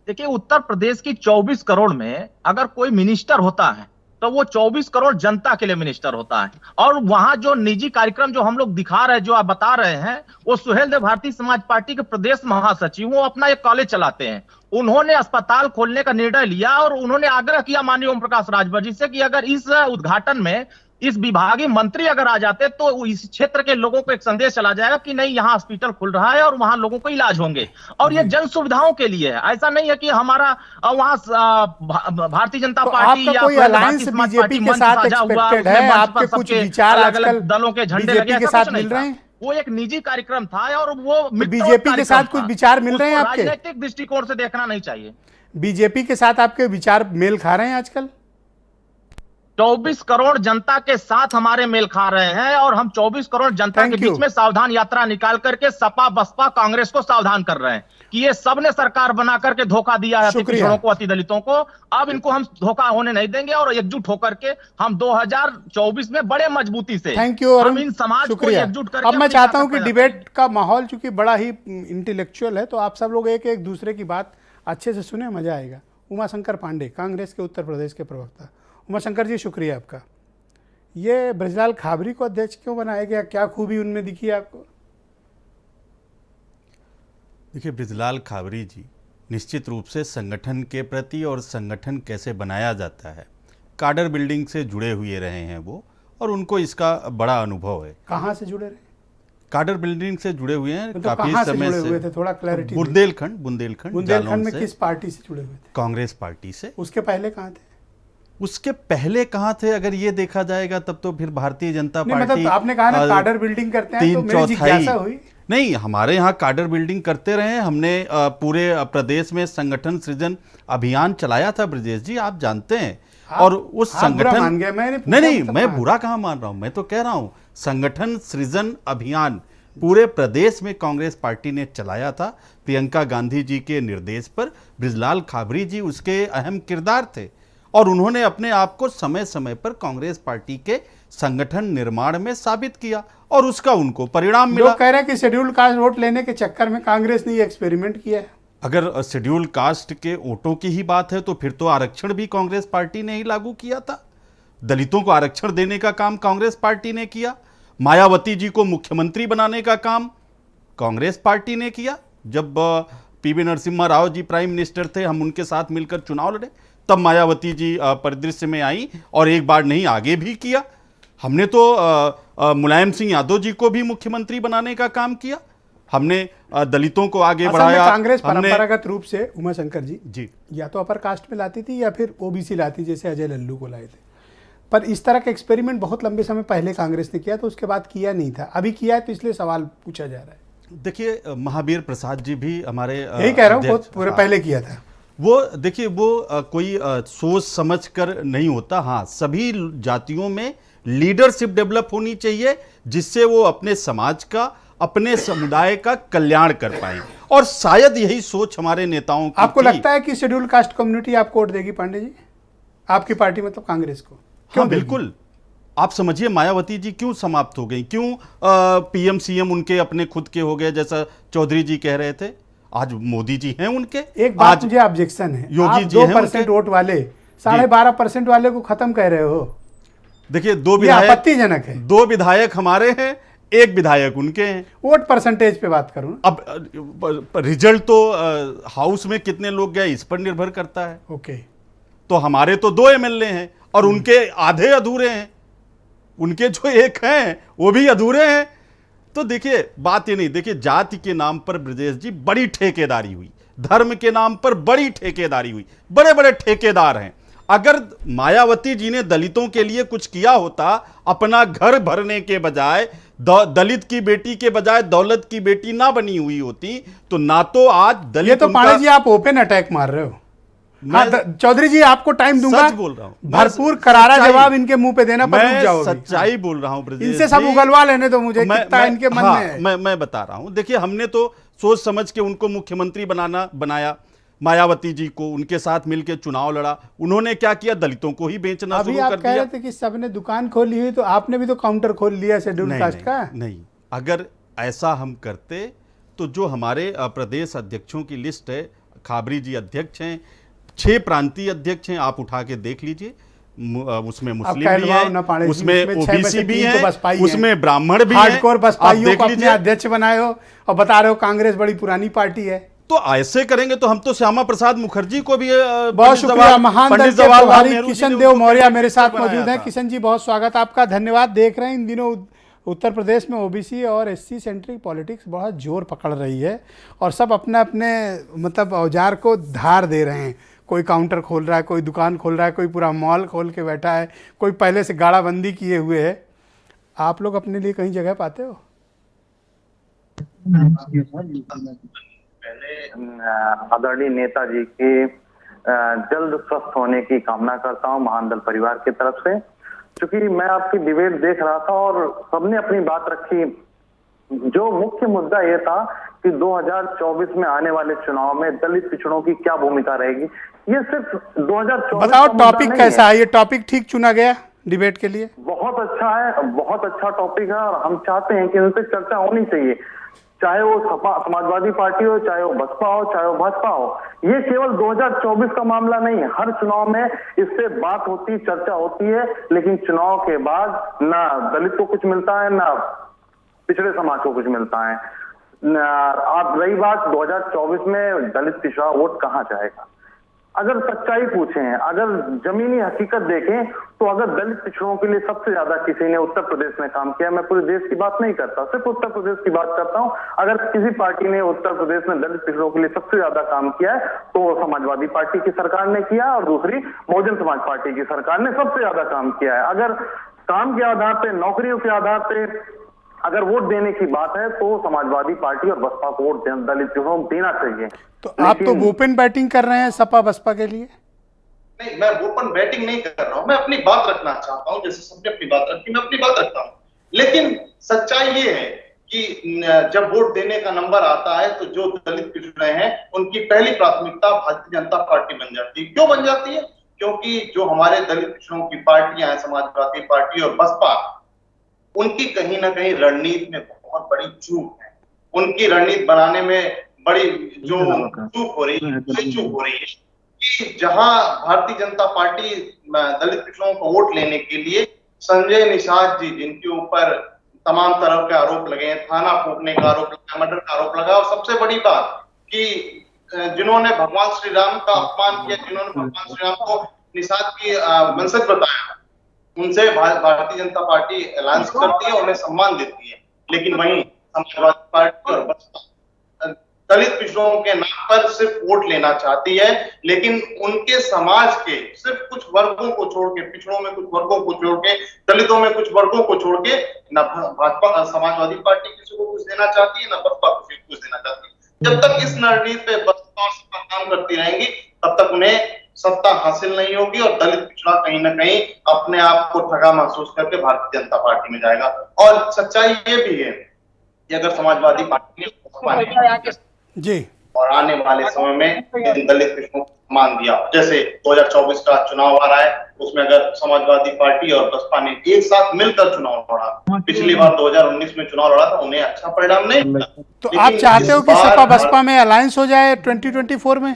देखिए, उत्तर प्रदेश की 24 करोड़ में अगर कोई मिनिस्टर होता है तो वो 24 करोड़ जनता के लिए मिनिस्टर होता है। और वहां जो निजी कार्यक्रम जो हम लोग दिखा रहे हैं, जो आप बता रहे हैं, वो सुहेलदेव भारतीय समाज पार्टी के प्रदेश महासचिव, वो अपना एक कॉलेज चलाते हैं। उन्होंने अस्पताल खोलने का निर्णय लिया और उन्होंने आग्रह किया माननीय ओम प्रकाश राजभर जी से कि अगर इस उद्घाटन में इस विभागीय मंत्री अगर आ जाते तो इस क्षेत्र के लोगों को एक संदेश चला जाएगा कि नहीं, यहाँ हॉस्पिटल खुल रहा है और वहां लोगों को इलाज होंगे। और ये जन सुविधाओं के लिए है, ऐसा नहीं है कि हमारा वहां भारतीय जनता पार्टी या कोई अलायंस बीजेपी के साथ एक्सपेक्टेड है? आपके कुछ विचार आजकल दलों के झंडे बीजेपी के साथ मिल रहे हैं? वो एक निजी कार्यक्रम था और वो बीजेपी के साथ कुछ विचार मिल रहे हैं आपके? राजनीतिक दृष्टिकोण से देखना नहीं चाहिए। बीजेपी के साथ आपके विचार मेल खा रहे हैं आजकल? 24 करोड़ जनता के साथ हमारे मेल खा रहे हैं और हम 24 करोड़ जनता के बीच में सावधान यात्रा निकाल करके सपा बसपा कांग्रेस को सावधान कर रहे हैं कि ये सब ने सरकार बना करके धोखा दिया है अति पिछड़ों को, अति दलितों को। अब इनको हम धोखा होने नहीं देंगे और एकजुट होकर के हम 2024 में बड़े मजबूती से थैंक यू हम इन समाज को एकजुट करके। अब मैं चाहता हूं कि डिबेट का माहौल चूंकि बड़ा ही इंटेलेक्चुअल है, तो आप सब लोग एक एक दूसरे की बात अच्छे से सुने, मजा आएगा। उमाशंकर पांडे, कांग्रेस के उत्तर प्रदेश के प्रवक्ता। उमाशंकर जी, शुक्रिया आपका। ये ब्रजलाल खाबरी को अध्यक्ष क्यों बनाया गया? क्या खूबी उनमें दिखी आपको? देखिए, ब्रजलाल खाबरी जी निश्चित रूप से संगठन के प्रति और संगठन कैसे बनाया जाता है, काडर बिल्डिंग से जुड़े हुए रहे हैं वो, और उनको इसका बड़ा अनुभव है। कहाँ से जुड़े रहे? काडर बिल्डिंग से जुड़े हुए हैं, तो काफी समय जुड़े हुए थे? थोड़ा क्लैरिटी। बुंदेलखंड में किस पार्टी से जुड़े हुए थे? कांग्रेस पार्टी से। उसके पहले कहाँ थे? उसके पहले कहाँ थे अगर ये देखा जाएगा तब तो फिर भारतीय जनता पार्टी। मतलब आपने कहा ना काडर बिल्डिंग करते हैं, तो मेरी जिज्ञासा हुई। नहीं, हमारे यहाँ काडर बिल्डिंग करते रहे। हमने पूरे प्रदेश में संगठन सृजन अभियान चलाया था ब्रजेश जी, आप जानते हैं। और उस संगठन नहीं, मैं बुरा कहाँ मान रहा हूँ, मैं तो कह रहा हूँ संगठन सृजन अभियान पूरे प्रदेश में कांग्रेस पार्टी ने चलाया था। प्रियंका गांधी जी के निर्देश पर ब्रजलाल खाबरी जी उसके अहम किरदार थे और उन्होंने अपने आप को समय समय पर कांग्रेस पार्टी के संगठन निर्माण में साबित किया और उसका उनको परिणाम मिला। लोग कह रहे हैं कि शेड्यूल कास्ट वोट लेने के चक्कर में कांग्रेस ने ये एक्सपेरिमेंट किया है। अगर शेड्यूल कास्ट के वोटों की ही बात है तो फिर तो आरक्षण भी कांग्रेस पार्टी ने ही लागू किया था। दलितों को आरक्षण देने का काम कांग्रेस पार्टी ने किया। मायावती जी को मुख्यमंत्री बनाने का काम कांग्रेस पार्टी ने किया। जब PV Narasimha Rao ji prime minister थे, हम उनके साथ मिलकर चुनाव लड़े, तब मायावती जी परिदृश्य में आई और एक बार नहीं आगे भी किया। हमने तो मुलायम सिंह यादव जी को भी मुख्यमंत्री बनाने का काम किया। हमने दलितों को आगे बढ़ाया। कांग्रेस परंपरागत रूप से उमाशंकर जी या तो अपर कास्ट में लाती थी या फिर ओबीसी लाती, जैसे अजय लल्लू को लाए थे। पर इस तरह का एक्सपेरिमेंट बहुत लंबे समय पहले कांग्रेस ने किया, तो उसके बाद किया नहीं था। अभी किया है, तो इसलिए सवाल पूछा जा रहा है। देखिए, महावीर प्रसाद जी भी हमारे यही कह रहा हूँ, बहुत पहले किया था वो। देखिए, वो कोई सोच समझ कर नहीं होता। हाँ, सभी जातियों में लीडरशिप डेवलप होनी चाहिए जिससे वो अपने समाज का, अपने समुदाय का कल्याण कर पाए, और शायद यही सोच हमारे नेताओं की। आपको लगता है कि शेड्यूल कास्ट कम्युनिटी आपको वोट देगी पांडे जी? आपकी पार्टी मतलब कांग्रेस को? हाँ, बिल्कुल आप समझिए मायावती जी क्यों समाप्त हो गई, क्यों पीएम सीएम उनके अपने खुद के हो गए, जैसा चौधरी जी कह रहे थे। आज मोदी जी हैं उनके, एक बात आज मुझे ऑब्जेक्शन है, योगी आप जी हैं 2% उनके। वोट वाले 12.5% वाले को खत्म कह रहे हो, देखिए दो ये विधायक, आपत्तिजनक है। 2 विधायक हमारे हैं, 1 विधायक उनके हैं। वोट परसेंटेज पे बात करूं ना। अब रिजल्ट तो हाउस में कितने लोग गए इस पर निर्भर करता है। ओके, तो हमारे तो 2 एमएलए हैं और उनके आधे अधूरे हैं, उनके जो 1 हैं वो भी अधूरे हैं। तो देखिए बात ये नहीं, देखिए जाति के नाम पर ब्रजेश जी बड़ी ठेकेदारी हुई, धर्म के नाम पर बड़ी ठेकेदारी हुई, बड़े बड़े ठेकेदार हैं। अगर मायावती जी ने दलितों के लिए कुछ किया होता, अपना घर भरने के बजाय दलित की बेटी के बजाय दौलत की बेटी ना बनी हुई होती, तो ना तो आज दलित ये तो उनका- पांडे जी आप ओपन अटैक मार रहे हो। हाँ, मैं चौधरी जी आपको टाइम दूंगा, सच बोल रहा हूं, भरपूर मैं करारा सच्चाई- जवाब इनके मुंह पे देना, पर रुक मैं जाओ अभी। सच्चाई बोल रहा हूं ब्रजेश इनसे सब जी। उगलवा लेने दो मुझे, कितना इनके मन में है। मैं बता रहा हूं, देखिए हमने तो सोच समझ के उनको मुख्यमंत्री बनाया, मायावती जी को, उनके साथ मिलकर चुनाव लड़ा। उन्होंने क्या किया, दलितों को ही बेचना अभी शुरू आप कर कह दिया। रहे थे कि सबने दुकान खोली हुई, तो आपने भी तो काउंटर खोल लिया शेड्यूल नहीं, कास्ट का। नहीं, अगर ऐसा हम करते तो जो हमारे प्रदेश अध्यक्षों की लिस्ट है, खाबरी जी अध्यक्ष हैं, 6 प्रांतीय अध्यक्ष हैं, आप उठा के देख लीजिए, उसमें मुस्लिम भी कहलवाओ ना पांडे हैं, जी, उसमें छह में से ओबीसी भी 3 तो हैं, बसपाई हैं। उसमें ब्राह्मण भी हैं। हार्डकोर आप बसपाइयों देख को अपने लीजिए। अध्यक्ष बनाए हो और बता रहे हो कांग्रेस बड़ी पुरानी पार्टी है। तो ऐसे करेंगे तो हम तो श्यामा प्रसाद मुखर्जी को भी बहुत शुक्रिया। महान दल के प्रभारी किशन देव मौर्य मेरे साथ बनाया मौजूद हैं। था। किशन जी बहुत स्वागत आपका, धन्यवाद। देख रहे हैं इन दिनों उत्तर प्रदेश में ओबीसी और एससी सेंट्रिक पॉलिटिक्स बहुत जोर पकड़ रही है और सब अपने अपने मतलब औजार को धार दे रहे हैं। कोई काउंटर खोल रहा है, कोई दुकान खोल रहा है, कोई पूरा मॉल खोल के बैठा है, कोई पहले से गाड़ाबंदी किए हुए है। आप लोग अपने लिए कहीं जगह पाते हो? पहले आदरणीय नेताजी के जल्द स्वस्थ होने की कामना करता हूं महान दल परिवार की तरफ से। क्योंकि मैं आपकी डिबेट देख रहा था और सबने अपनी बात रखी। जो मुख्य मुद्दा ये था कि 2024 में आने वाले चुनाव में दलित पिछड़ों की क्या भूमिका रहेगी। ये सिर्फ 2024 बताओ का मुद्दा टॉपिक नहीं कैसा है? ये टॉपिक ठीक चुना गया डिबेट के लिए? बहुत अच्छा है, बहुत अच्छा टॉपिक है और हम चाहते हैं कि इन पे चर्चा होनी चाहिए, चाहे वो समाजवादी पार्टी हो, चाहे वो बसपा हो, चाहे वो भाजपा हो। ये केवल 2024 का मामला नहीं है, हर चुनाव में इससे बात होती, चर्चा होती है, लेकिन चुनाव के बाद ना दलित को कुछ मिलता है, ना पिछड़े समाज को कुछ मिलता है। आप रही बात 2024 में दलित पिछड़ा वोट कहां जाएगा, अगर सच्चाई पूछें, अगर जमीनी हकीकत देखें तो अगर दलित पिछड़ों के लिए सबसे ज्यादा किसी ने उत्तर प्रदेश में काम किया, मैं पूरे देश की बात नहीं करता, सिर्फ उत्तर प्रदेश की बात करता हूं, अगर किसी पार्टी ने उत्तर प्रदेश में दलित पिछड़ों के लिए सबसे ज्यादा काम किया है तो समाजवादी पार्टी की सरकार ने किया और दूसरी बहुजन समाज पार्टी की सरकार ने सबसे ज्यादा काम किया है। अगर काम के आधार पे, नौकरियों के आधार पे अगर वोट देने की बात है तो समाजवादी पार्टी और बसपा को वोट दलित पिछड़ों को देना चाहिए। तो आप तो ओपन बैटिंग कर रहे हैं सपा बसपा के लिए? नहीं, मैं ओपन बैटिंग नहीं कर रहा हूं, मैं अपनी बात रखना चाहता हूं, जैसे सबने अपनी बात रखी, मैं अपनी बात रखता हूं। लेकिन सच्चाई ये है कि जब वोट देने का नंबर आता है तो जो दलित पिछड़े हैं उनकी पहली प्राथमिकता भारतीय जनता पार्टी बन जाती है। क्यों बन जाती है? क्योंकि जो हमारे दलित पिछड़ों की पार्टियां हैं, समाजवादी पार्टी और बसपा, उनकी कहीं ना कहीं रणनीति में बहुत बड़ी चूक है। उनकी रणनीति बनाने में बड़ी जो चूक हो रही है कि जहां भारतीय जनता पार्टी दलित पिछड़ों को वोट लेने के लिए संजय निषाद जी, जिनके ऊपर तमाम तरह के आरोप लगे हैं, थाना फूंकने का आरोप लगा, मर्डर का आरोप लगा, और सबसे बड़ी बात कि जिन्होंने भगवान श्री राम का अपमान किया, जिन्होंने भगवान श्री राम को निषाद की वंशज बताया, उनसे भारतीय जनता पार्टी अलायंस करती है, उन्हें सम्मान देती है। लेकिन वहीं समाजवादी पार्टी और बसपा दलित पिछड़ों के नाम पर सिर्फ वोट लेना चाहती है, लेकिन उनके समाज के सिर्फ कुछ वर्गों को छोड़ के, पिछड़ों में कुछ वर्गों को छोड़ के, दलितों में कुछ वर्गों को छोड़ के, न भाजपा समाजवादी पार्टी किसी को कुछ देना चाहती है, न बसपा किसी को कुछ देना चाहती है। जब तक इस रणनीति पे बसपा और सपा काम करती रहेंगी तब तक उन्हें सत्ता हासिल नहीं होगी और दलित पिछड़ा कहीं ना कहीं अपने आप को ठगा महसूस करके भारतीय जनता पार्टी में जाएगा। और सच्चाई ये भी है कि अगर समाजवादी पार्टी ने जी और आने वाले समय में दलित पिछड़ों को सम्मान दिया हो। जैसे 2024 का चुनाव आ रहा है, उसमें अगर समाजवादी पार्टी और बसपा ने एक साथ मिलकर चुनाव लड़ा, पिछली बार 2019 में चुनाव लड़ा था, उन्हें अच्छा परिणाम नहीं मिला। तो लेकिन आप चाहते हो इस कि बार सपा बसपा में अलायंस हो जाए 2024 में?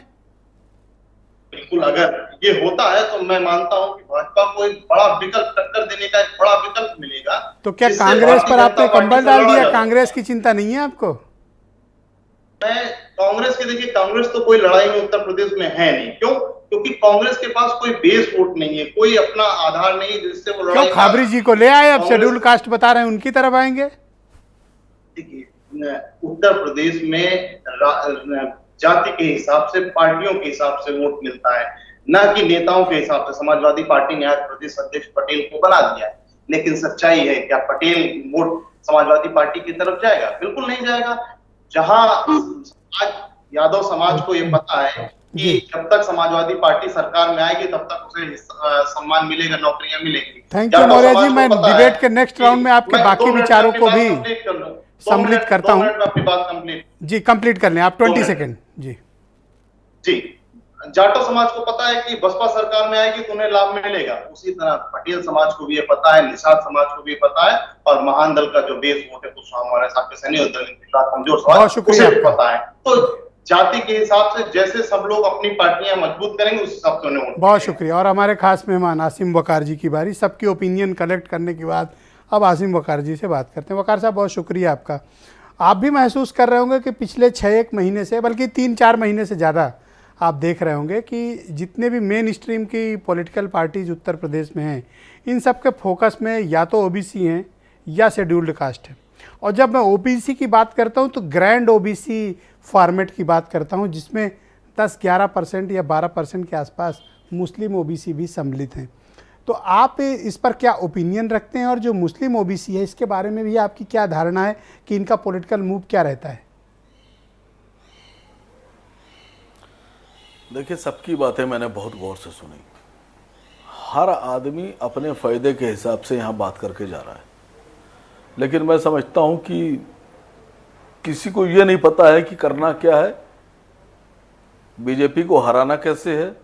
बिल्कुल, अगर ये होता है तो मैं मानता हूं कि भाजपा को एक बड़ा विकल्प, टक्कर देने का एक बड़ा विकल्प मिलेगा। तो क्या जिससे कांग्रेस भारतीय पर आपने जनता पार्टी कंबल से डाल लड़ा दिया? जा कांग्रेस सकता की चिंता नहीं है आपको? है। मैं कांग्रेस के, देखिए कांग्रेस तो कोई लड़ाई में उत्तर प्रदेश में है नहीं। क्यों? क्योंकि कांग्रेस के पास कोई बेस वोट नहीं है, कोई अपना आधार नहीं है जिससे वो क्यों लड़ाई खाबरी जी को ले आए? अब कांग्रेस- शेड्यूल कास्ट बता रहे हैं, उनकी तरफ आएंगे? देखिए, उत्तर प्रदेश में जाति के हिसाब से, पार्टियों के हिसाब से वोट मिलता है, न कि नेताओं के हिसाब से। समाजवादी पार्टी ने आज प्रदेश अध्यक्ष पटेल को बना दिया है, लेकिन सच्चाई है, क्या पटेल वोट समाजवादी पार्टी की तरफ जाएगा? बिल्कुल नहीं जाएगा। जहां आज यादव समाज को ये पता है कि जब तक समाजवादी पार्टी सरकार में आएगी तब तक उसे सम्मान मिलेगा, नौकरियां मिलेंगी। थैंक यू यादव मौर्य समाज जी। को मैं पता है डिबेट के नेक्स्ट कि राउंड में आपके मैं बाकी 2 मिनट में विचारों अपनी को बात भी कंप्लीट कर लूं। सम्मिलित करता 2 हूं। मिनट में अपनी बात कंप्लीट। जी कंप्लीट कर लें आप, 20 मिनट। सेकंड जी। जी, जाटो समाज को पता है कि बसपा सरकार में आएगी तो उन्हें लाभ मिलेगा। उसी तरह पटेल समाज को भी ये पता है, निषाद समाज को भी ये पता है, और महान दल का जो बेस वोट है कुशवाहा मौर्य साहब के सैनी और दलित कमजोर बहुत समाज, शुक्रिया उसे भी आपका। पता है। तो जाति के हिसाब से जैसे सब लोग अपनी पार्टियां मजबूत करेंगे, उस हिसाब से उन्हें वोट बहुत मिलेगा। शुक्रिया। और हमारे खास मेहमान आसिम वकार जी की बारी। सबकी ओपिनियन कलेक्ट करने के बाद अब आसिम वकार जी से बात करते हैं। वकार साहब, बहुत शुक्रिया आपका। आप भी महसूस कर रहे होंगे कि पिछले 6-1 महीने से, बल्कि 3-4 महीने से ज़्यादा आप देख रहे होंगे कि जितने भी मेन स्ट्रीम की पॉलिटिकल पार्टीज उत्तर प्रदेश में हैं, इन सब के फोकस में या तो ओबीसी हैं या शेड्यूल्ड कास्ट है। और जब मैं ओबीसी की बात करता हूं तो ग्रैंड ओबीसी फॉर्मेट की बात करता हूं, जिसमें 10-11% या 12% के आसपास मुस्लिम ओबीसी भी सम्मिलित हैं। तो आप इस पर क्या ओपिनियन रखते हैं, और जो मुस्लिम ओबीसी है इसके बारे में भी आपकी क्या धारणा है कि इनका पॉलिटिकल मूव क्या रहता है? देखिए, सबकी बातें मैंने बहुत गौर से सुनी। हर आदमी अपने फ़ायदे के हिसाब से यहाँ बात करके जा रहा है, लेकिन मैं समझता हूँ कि किसी को ये नहीं पता है कि करना क्या है, बीजेपी को हराना कैसे है,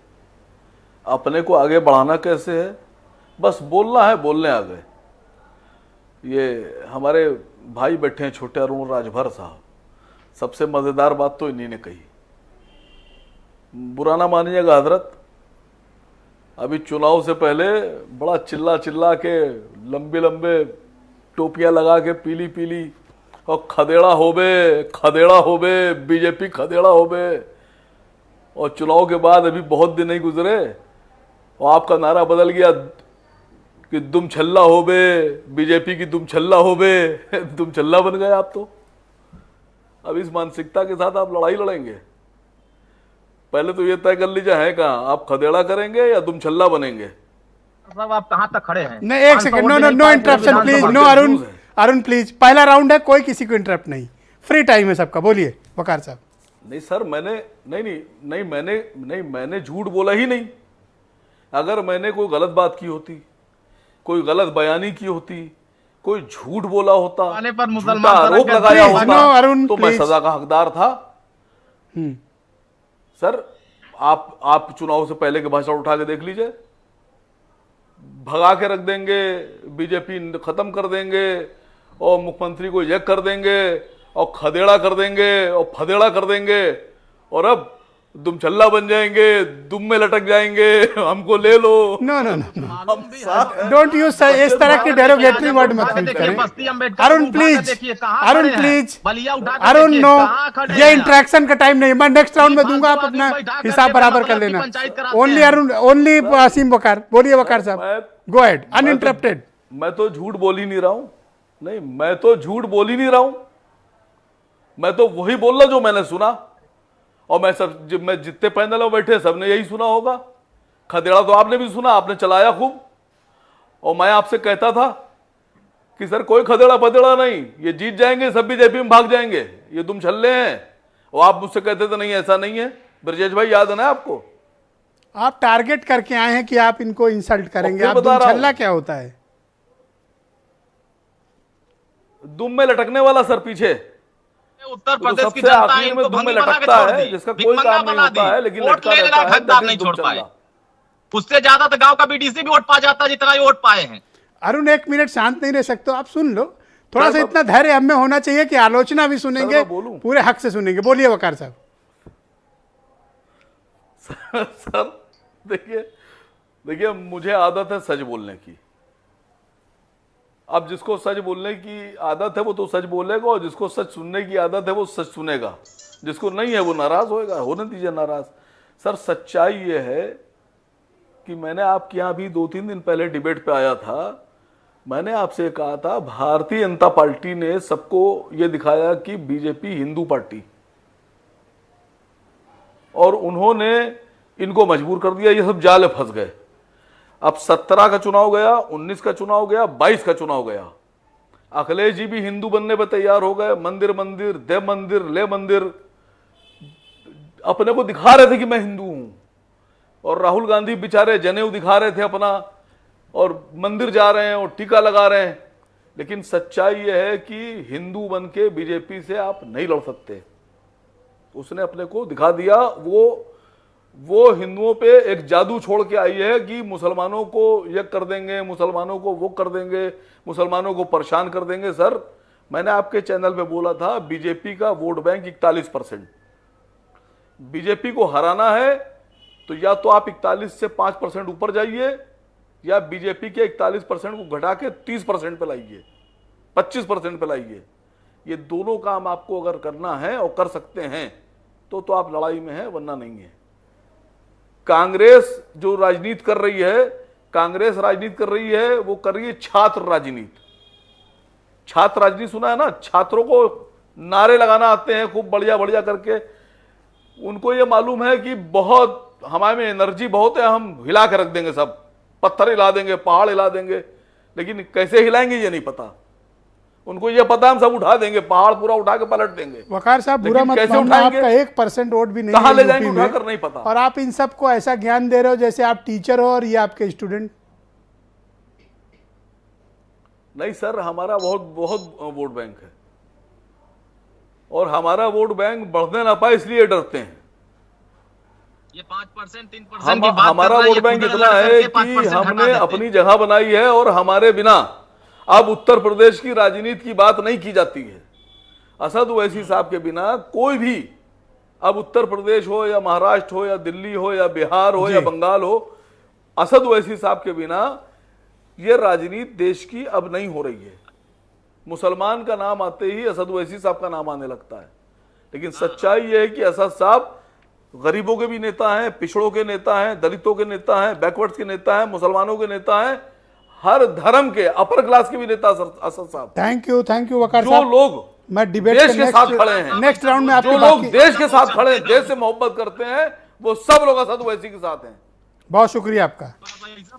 अपने को आगे बढ़ाना कैसे है। बस बोलना है, बोलने आ गए। ये हमारे भाई बैठे हैं छोटे अरुण राजभर साहब, सबसे मज़ेदार बात तो इन्हीं ने कही। बुरा ना मानिएगा हजरत, अभी चुनाव से पहले बड़ा चिल्ला चिल्ला के, लंबे लंबे टोपियां लगा के, पीली पीली, और खदेड़ा होबे बीजेपी खदेड़ा होबे। और चुनाव के बाद अभी बहुत दिन नहीं गुजरे और आपका नारा बदल गया कि दुम छल्ला होबे, बीजेपी की दुम छल्ला होबे। दुम छल्ला बन गए आप तो। अब इस मानसिकता के साथ आप लड़ाई लड़ेंगे? पहले तो ये तय कर लीजिए है कहाँ, आप खदेड़ा करेंगे या दुम छल्ला बनेंगे? साहब आप कहां तक खड़े हैं? नहीं, एक second, no interruption please, no Arun please. पहला राउंड है, कोई किसी को इंटरप्ट नहीं, फ्री टाइम है सबका। बोलिए वकार साहब। नहीं सर, मैंने झूठ बोला ही नहीं। अगर मैंने कोई गलत बात की होती, कोई गलत बयानी की होती, कोई झूठ बोला होता, पर मुसलमान झूठा आरोप लगाया Please, no, होता, अरुण, तो मैं please. सजा का हकदार था। सर, आप चुनाव से पहले के भाषण उठा के देख लीजिए। भगा के रख देंगे, बीजेपी खत्म कर देंगे, और मुख्यमंत्री को इजेक्ट कर देंगे, और खदेड़ा कर देंगे, और फदेड़ा कर देंगे, और अब दुम छल्ला बन जाएंगे, दुम में लटक जाएंगे, हमको ले लो। No no no, don't use इस तरह की डेरोगेटरी वर्ड मत यूज करें। अरुण प्लीज, अरुण नो, ये इंटरेक्शन का टाइम नहीं। मैं नेक्स्ट राउंड में दूंगा, आप अपना हिसाब बराबर कर लेना। ओनली अरुण, ओनली आसिम वकार। बोलिए वकार साहब, गो अहेड अनइंटरप्टेड। मैं तो झूठ बोल ही नहीं रहा हूं। नहीं, मैं तो झूठ बोल ही नहीं रहा हूं। मैं तो वही बोल रहा जो मैंने सुना, और मैं जितने पैनल में बैठे सबने यही सुना होगा। खदेड़ा तो आपने भी सुना, आपने चलाया खूब। और मैं आपसे कहता था कि सर कोई खदेड़ा पदेड़ा नहीं, ये जीत जाएंगे, सब बीजेपी में भाग जाएंगे, ये तुम छल्ले हैं। और आप मुझसे कहते थे नहीं ऐसा नहीं है। ब्रजेश भाई याद है ना आपको? आप टारगेट करके आए हैं कि आप इनको इंसल्ट करेंगे। आप बता रहा हूं। छल्ला क्या होता है? दुम में लटकने वाला सर पीछे। उत्तर तो प्रदेश की सबसे जनता आखिर में इनको दुम में भंगी बना के लटकता छोड़ है, दी, जिसका कोई भिखमंगा काम नहीं बना होता है, दी, लेकिन वोट लटका लेने रहता लायक है, हकदार दलित नहीं दुम छोड़ चल पाए। रहा। उससे ज्यादा तो गांव का बीडीसी भी वोट पा जाता जितना ये वोट पाए हैं। अरुण, एक मिनट शांत नहीं रह सकते हो आप? सुन लो, थोड़ा सा सर, इतना धैर्य हम में होना चाहिए कि आलोचना भी सुनेंगे, मैं बोलूं? पूरे हक से सुनेंगे। बोलिए वकार साहब। सर देखिए मुझे आदत है सच बोलने की। अब जिसको सच बोलने की आदत है वो तो सच बोलेगा, और जिसको सच सुनने की आदत है वो सच सुनेगा, जिसको नहीं है वो नाराज होएगा, होने दीजिए नाराज। सर सच्चाई ये है कि मैंने आपके यहाँ भी 2-3 दिन पहले डिबेट पे आया था, मैंने आपसे कहा था भारतीय जनता पार्टी ने सबको ये दिखाया कि बीजेपी हिंदू पार्टी, और उन्होंने इनको मजबूर कर दिया, ये सब जाल में फंस गए। अब 17 का चुनाव गया, 19 का चुनाव गया, 22 का चुनाव गया, अखिलेश जी भी हिंदू बनने पर तैयार हो गए। मंदिर मंदिर दे मंदिर ले मंदिर, अपने को दिखा रहे थे कि मैं हिंदू हूं, और राहुल गांधी बेचारे जनेऊ दिखा रहे थे अपना, और मंदिर जा रहे हैं और टीका लगा रहे हैं। लेकिन सच्चाई यह है कि हिंदू बन के बीजेपी से आप नहीं लड़ सकते। उसने अपने को दिखा दिया। वो हिंदुओं पे एक जादू छोड़ के आई है कि मुसलमानों को ये कर देंगे, मुसलमानों को वो कर देंगे, मुसलमानों को परेशान कर देंगे। सर मैंने आपके चैनल पे बोला था बीजेपी का वोट बैंक 41%। बीजेपी को हराना है तो या तो आप 41 से 5% ऊपर जाइए, या बीजेपी के 41% को घटा के 30% पे लाइए, 25% पे लाइए। ये दोनों काम आपको अगर करना है और कर सकते हैं तो आप लड़ाई में हैं, वरना नहीं है। कांग्रेस जो राजनीति कर रही है, कांग्रेस राजनीति कर रही है, वो कर रही है छात्र राजनीति। छात्र राजनीति सुना है ना? छात्रों को नारे लगाना आते हैं खूब बढ़िया बढ़िया करके। उनको ये मालूम है कि बहुत हमारे में एनर्जी बहुत है, हम हिला के रख देंगे, सब पत्थर हिला देंगे, पहाड़ हिला देंगे, लेकिन कैसे हिलाएंगे ये नहीं पता। उनको ये पता हम सब उठा देंगे, पहाड़ पूरा उठा के पलट देंगे। वकार साहब, बुरा लेकिन मत कैसे मानना, उठाएंगे? आपका 1% वोट भी नहीं कहाँ है ले जाएंगे यूपी में, उठाकर नहीं पता। और आप इन सबको ऐसा ज्ञान दे रहे हो जैसे आप टीचर हो और ये आपके स्टूडेंट। नहीं सर, हमारा बहुत वोट बैंक है, और हमारा वोट बैंक बढ़ने ना पाए इसलिए डरते हैं। ये 5%, 3% की बात हमारा कर रहे हैं, वोट बैंक खुद इतना लड़ है करके कि 5% हटा हमने देते हैं। अपनी जगह बनाई है, और हमारे बिना अब उत्तर प्रदेश की राजनीति की बात नहीं की जाती है। असद ओवैसी साहब के बिना कोई भी, अब उत्तर प्रदेश हो या महाराष्ट्र हो या दिल्ली हो या बिहार हो या बंगाल हो, असद ओवैसी साहब के बिना ये राजनीति देश की अब नहीं हो रही है। मुसलमान का नाम आते ही असद ओवैसी साहब का नाम आने लगता है। लेकिन सच्चाई यह है कि असद साहब गरीबों के भी नेता हैं, पिछड़ों के नेता हैं, दलितों के नेता हैं, बैकवर्ड्स के नेता हैं, मुसलमानों के नेता हैं, हर धर्म के, अपर क्लास के भी नेता असद साहब। थैंक यू वकार जो साहब। लोग मैं डिबेट देश के साथ खड़े हैं, नेक्स्ट राउंड में जो आपके लोग बाकी देश के साथ खड़े हैं, देश से मोहब्बत करते हैं, वो सब लोग असद ओवैसी के साथ हैं। बहुत शुक्रिया आपका।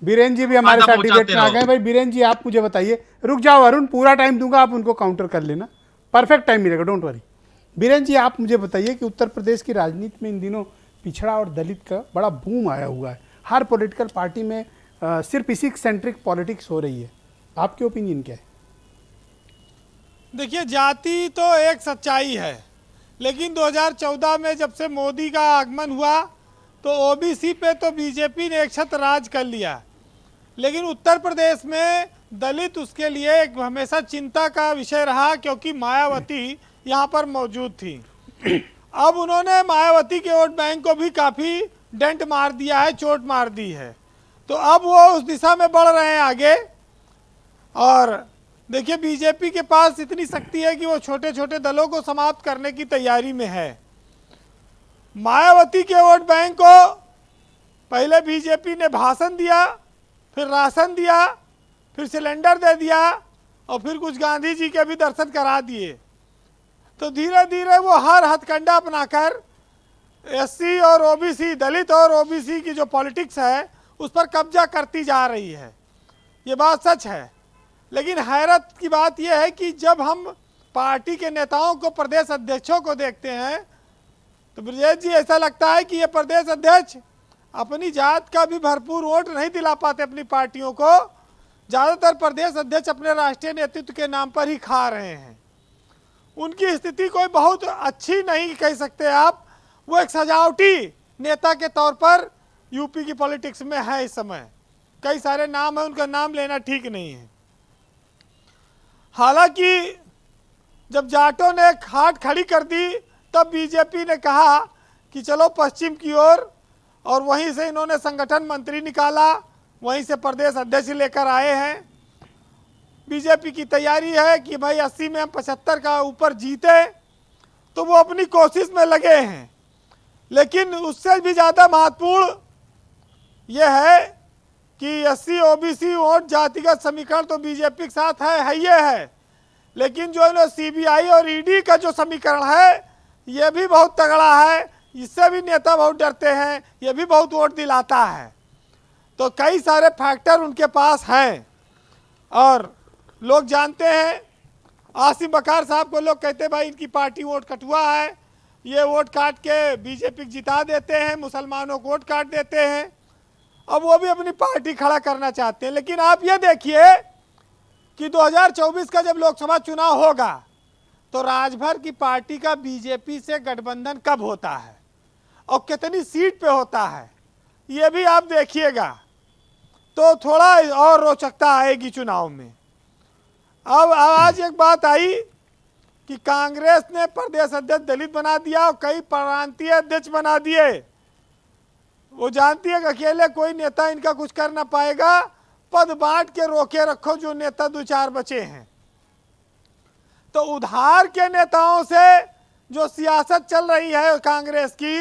बीरेन जी भी हमारे साथ डिबेट में आ गए। भाई बीरेन जी, आप मुझे बताइए, रुक जाओ अरुण, पूरा टाइम दूंगा, आप उनको काउंटर कर लेना, परफेक्ट टाइम मिलेगा, डोंट वरी। बीरेन जी, आप मुझे बताइए कि उत्तर प्रदेश की राजनीति में इन दिनों पिछड़ा और दलित का बड़ा बूम आया हुआ है। हर पॉलिटिकल पार्टी में सिर्फ इसी सेंट्रिक पॉलिटिक्स हो रही है, आपके ओपिनियन क्या है? देखिए, जाति तो एक सच्चाई है, लेकिन 2014 में जब से मोदी का आगमन हुआ तो ओबीसी पे तो बीजेपी ने एक छत्र राज कर लिया, लेकिन उत्तर प्रदेश में दलित उसके लिए एक हमेशा चिंता का विषय रहा, क्योंकि मायावती यहाँ पर मौजूद थी। अब उन्होंने मायावती के वोट बैंक को भी काफ़ी डेंट मार दिया है, चोट मार दी है, तो अब वो उस दिशा में बढ़ रहे हैं आगे। और देखिए, बीजेपी के पास इतनी शक्ति है कि वो छोटे छोटे दलों को समाप्त करने की तैयारी में है। मायावती के वोट बैंक को पहले बीजेपी ने भाषण दिया, फिर राशन दिया, फिर सिलेंडर दे दिया, और फिर कुछ गांधी जी के भी दर्शन करा दिए। तो धीरे धीरे वो हर हथकंडा अपनाकर एससी और ओबीसी, दलित और ओबीसी की जो पॉलिटिक्स है उस पर कब्जा करती जा रही है। ये बात सच है, लेकिन हैरत की बात यह है कि जब हम पार्टी के नेताओं को, प्रदेश अध्यक्षों को देखते हैं, तो ब्रजेश जी ऐसा लगता है कि ये प्रदेश अध्यक्ष अपनी जात का भी भरपूर वोट नहीं दिला पाते अपनी पार्टियों को। ज़्यादातर प्रदेश अध्यक्ष अपने राष्ट्रीय नेतृत्व के नाम पर ही खा रहे हैं। उनकी स्थिति कोई बहुत अच्छी नहीं कह सकते आप। वो एक सजावटी नेता के तौर पर यूपी की पॉलिटिक्स में है इस समय। कई सारे नाम है, उनका नाम लेना ठीक नहीं है। हालांकि जब जाटों ने हाथ खड़ी कर दी तब बीजेपी ने कहा कि चलो पश्चिम की ओर, और वहीं से इन्होंने संगठन मंत्री निकाला, वहीं से प्रदेश अध्यक्ष लेकर आए हैं। बीजेपी की तैयारी है कि भाई 80 में हम 75 का ऊपर जीते, तो वो अपनी कोशिश में लगे हैं। लेकिन उससे भी ज़्यादा महत्वपूर्ण ये है कि एससी ओबीसी वोट जातिगत समीकरण तो बीजेपी के साथ है ये है, लेकिन जो सीबीआई और ईडी का जो समीकरण है ये भी बहुत तगड़ा है। इससे भी नेता बहुत डरते हैं, ये भी बहुत वोट दिलाता है। तो कई सारे फैक्टर उनके पास हैं और लोग जानते हैं। आसिम बकार साहब को लोग कहते हैं भाई इनकी पार्टी वोट कटुआ है, ये वोट काट के बीजेपी जिता देते हैं, मुसलमानों को वोट काट देते हैं। अब वो भी अपनी पार्टी खड़ा करना चाहते हैं। लेकिन आप ये देखिए कि 2024 का जब लोकसभा चुनाव होगा तो राजभर की पार्टी का बीजेपी से गठबंधन कब होता है और कितनी सीट पे होता है, ये भी आप देखिएगा, तो थोड़ा और रोचकता आएगी चुनाव में। अब आज एक बात आई कि कांग्रेस ने प्रदेश अध्यक्ष दलित बना दिया और कई प्रांतीय अध्यक्ष बना दिए। वो जानती है कि अकेले कोई नेता इनका कुछ कर ना पाएगा, पद बांट के रोके रखो जो नेता 2-4 बचे हैं। तो उधार के नेताओं से जो सियासत चल रही है कांग्रेस की,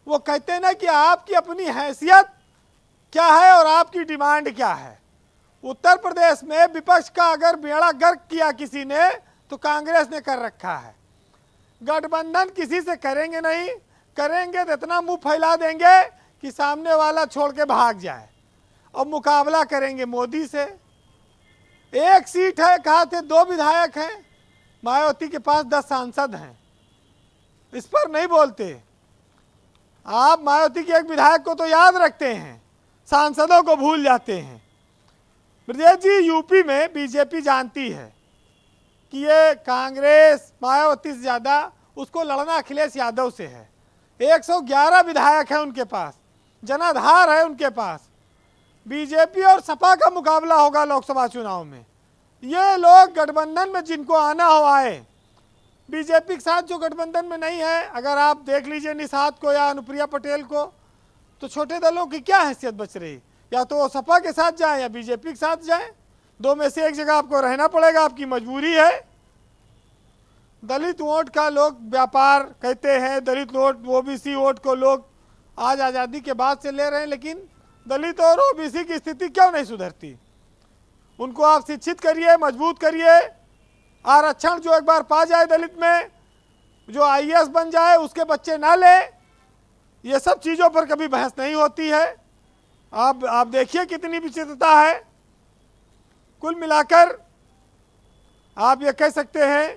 वो कहते हैं ना कि आपकी अपनी हैसियत क्या है और आपकी डिमांड क्या है। उत्तर प्रदेश में विपक्ष का अगर बेड़ा गर्क किया किसी ने तो कांग्रेस ने कर रखा है। गठबंधन किसी से करेंगे नहीं, करेंगे तो इतना मुंह फैला देंगे कि सामने वाला छोड़ के भाग जाए, और मुकाबला करेंगे मोदी से। एक सीट है, कहा थे 2 विधायक हैं, मायावती के पास 10 सांसद हैं, इस पर नहीं बोलते। आप मायावती के एक विधायक को तो याद रखते हैं, सांसदों को भूल जाते हैं। ब्रजेश जी, यूपी में बीजेपी जानती है कि ये कांग्रेस मायावती से ज़्यादा उसको लड़ना अखिलेश यादव से है। 111 विधायक है उनके पास, जनाधार है उनके पास। बीजेपी और सपा का मुकाबला होगा लोकसभा चुनाव में। ये लोग गठबंधन में जिनको आना हो आए, बीजेपी के साथ जो गठबंधन में नहीं है, अगर आप देख लीजिए निषाद को या अनुप्रिया पटेल को, तो छोटे दलों की क्या हैसियत बच रही? या तो वो सपा के साथ जाएं या बीजेपी के साथ जाएं, 2 में से एक जगह आपको रहना पड़ेगा, आपकी मजबूरी है। दलित वोट का लोग व्यापार कहते हैं, दलित वोट ओबीसी वोट को लोग आज आज़ादी के बाद से ले रहे हैं, लेकिन दलित और ओबीसी की स्थिति क्यों नहीं सुधरती? उनको आप शिक्षित करिए, मजबूत करिए। आरक्षण जो एक बार पा जाए दलित में, जो आईएएस बन जाए, उसके बच्चे ना ले, ये सब चीज़ों पर कभी बहस नहीं होती है। आप देखिए कितनी विचित्रता है। कुल मिलाकर आप ये कह सकते हैं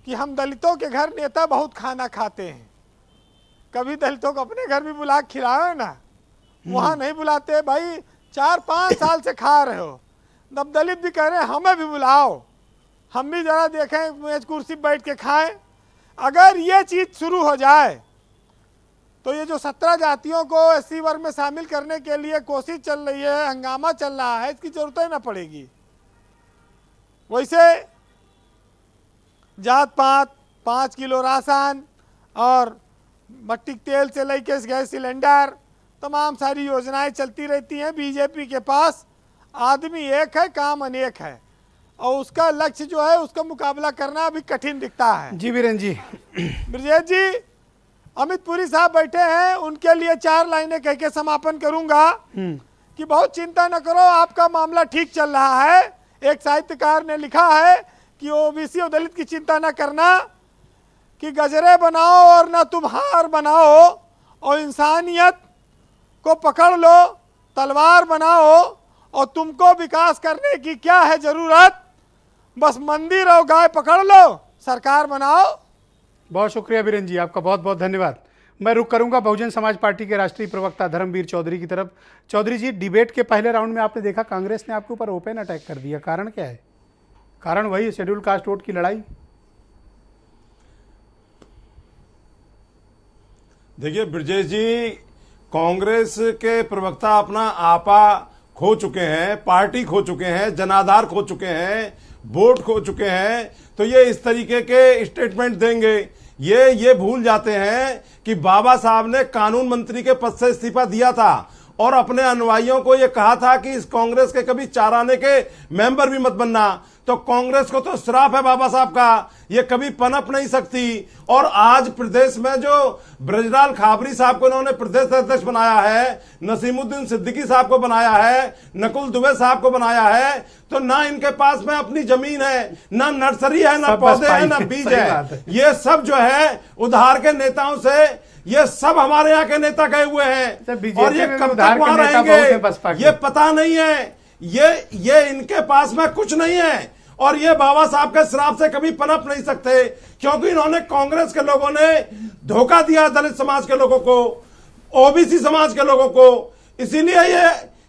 कि हम दलितों के घर नेता बहुत खाना खाते हैं। कभी दलितों को अपने घर भी बुला खिलाओ ना, वहाँ नहीं बुलाते। भाई 4-5 साल से खा रहे हो, तब दलित भी कह रहे हैं हमें भी बुलाओ, हम भी ज़रा देखें, मेज कुर्सी बैठ के खाएं। अगर ये चीज़ शुरू हो जाए तो ये जो 17 जातियों को एससी वर्ग में शामिल करने के लिए कोशिश चल रही है, हंगामा चल रहा है, इसकी जरूरत ही ना पड़ेगी। वैसे जात पात, 5 किलो राशन और मट्टी तेल से लेके गैस सिलेंडर, तमाम सारी योजनाएं चलती रहती हैं। बीजेपी के पास आदमी एक है, काम अनेक है, और उसका लक्ष्य जो है उसका मुकाबला करना अभी कठिन दिखता है। जी वीरेन जी। ब्रजेश जी, अमित पुरी साहब बैठे हैं, उनके लिए 4 लाइनें कह के समापन करूंगा कि बहुत चिंता न करो, आपका मामला ठीक चल रहा है। एक साहित्यकार ने लिखा है कि ओबीसी और दलित की चिंता न करना, कि गजरे बनाओ और न तुम हार बनाओ, और इंसानियत को पकड़ लो, तलवार बनाओ, और तुमको विकास करने की क्या है जरूरत, बस मंदिर और गाय पकड़ लो, सरकार बनाओ। बहुत शुक्रिया वीरेन जी, आपका बहुत बहुत धन्यवाद। मैं रुक करूंगा बहुजन समाज पार्टी के राष्ट्रीय प्रवक्ता धर्मवीर चौधरी की तरफ। चौधरी जी, डिबेट के पहले राउंड में आपने देखा कांग्रेस ने आपके ऊपर ओपन अटैक कर दिया, कारण क्या है? कारण वही शेड्यूल कास्ट वोट की लड़ाई। देखिए ब्रजेश जी, कांग्रेस के प्रवक्ता अपना आपा खो चुके हैं, पार्टी खो चुके हैं, जनाधार खो चुके हैं, वोट खो चुके हैं, तो ये इस तरीके के स्टेटमेंट देंगे। ये भूल जाते हैं कि बाबा साहब ने कानून मंत्री के पद से इस्तीफा दिया था और अपने अनुयायियों को ये कहा था कि इस कांग्रेस के कभी चार आने के मेंबर भी मत बनना। तो कांग्रेस को तो श्राप है बाबा साहब का, ये कभी पनप नहीं सकती। और आज प्रदेश में जो ब्रजलाल खाबरी साहब को इन्होंने प्रदेश अध्यक्ष बनाया है, नसीमुद्दीन सिद्दीकी साहब को बनाया है, नकुल दुबे साहब को बनाया है, तो ना इनके पास में अपनी जमीन है, ना नर्सरी है, ना पौधे हैं, ना बीज है। ये सब जो है उधार के नेताओं से, ये सब हमारे यहाँ के नेता गए हुए हैं और ये कब तक वहां रहेंगे ये पता नहीं है। ये इनके पास में कुछ नहीं है और ये बाबा साहब के श्राप से कभी पनप नहीं सकते, क्योंकि इन्होंने कांग्रेस के लोगों ने धोखा दिया दलित समाज के लोगों को, ओबीसी समाज के लोगों को, इसीलिए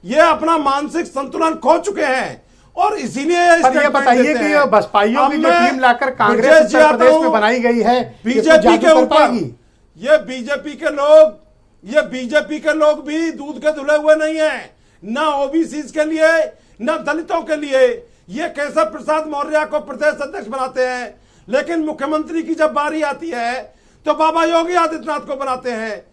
ये अपना मानसिक संतुलन खो चुके हैं और इसीलिए ये बताइए कि बसपाइयों की जो टीम लाकर कांग्रेस उत्तर प्रदेश में बनाई गई है, बीजेपी के ऊपर ये बीजेपी के लोग भी दूध के धुले हुए नहीं है, ना ओबीसी के लिए ना दलितों के लिए। ये केशव प्रसाद मौर्य को प्रदेश अध्यक्ष बनाते हैं, लेकिन मुख्यमंत्री की जब बारी आती है तो बाबा योगी आदित्यनाथ को बनाते हैं।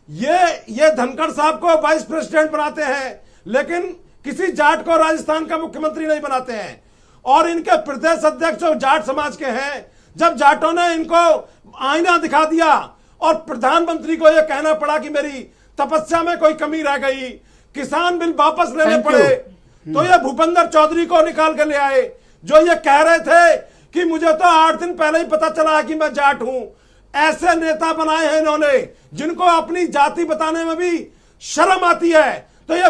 ये धनखड़ साहब को वाइस प्रेसिडेंट बनाते हैं, लेकिन किसी जाट को राजस्थान का मुख्यमंत्री नहीं बनाते हैं। और इनके प्रदेश अध्यक्ष जो जाट समाज के हैं, जब जाटों ने इनको आईना दिखा दिया और प्रधानमंत्री को यह कहना पड़ा कि मेरी तपस्या में कोई कमी रह गई, किसान बिल वापस लेने पड़े, तो ये भूपेंद्र चौधरी को निकाल के ले आए, जो ये कह रहे थे कि मुझे तो 8 दिन पहले ही पता चला कि मैं जाट हूं। ऐसे नेता बनाए हैं इन्होंने जिनको अपनी जाति बताने में भी शर्म आती है। तो ये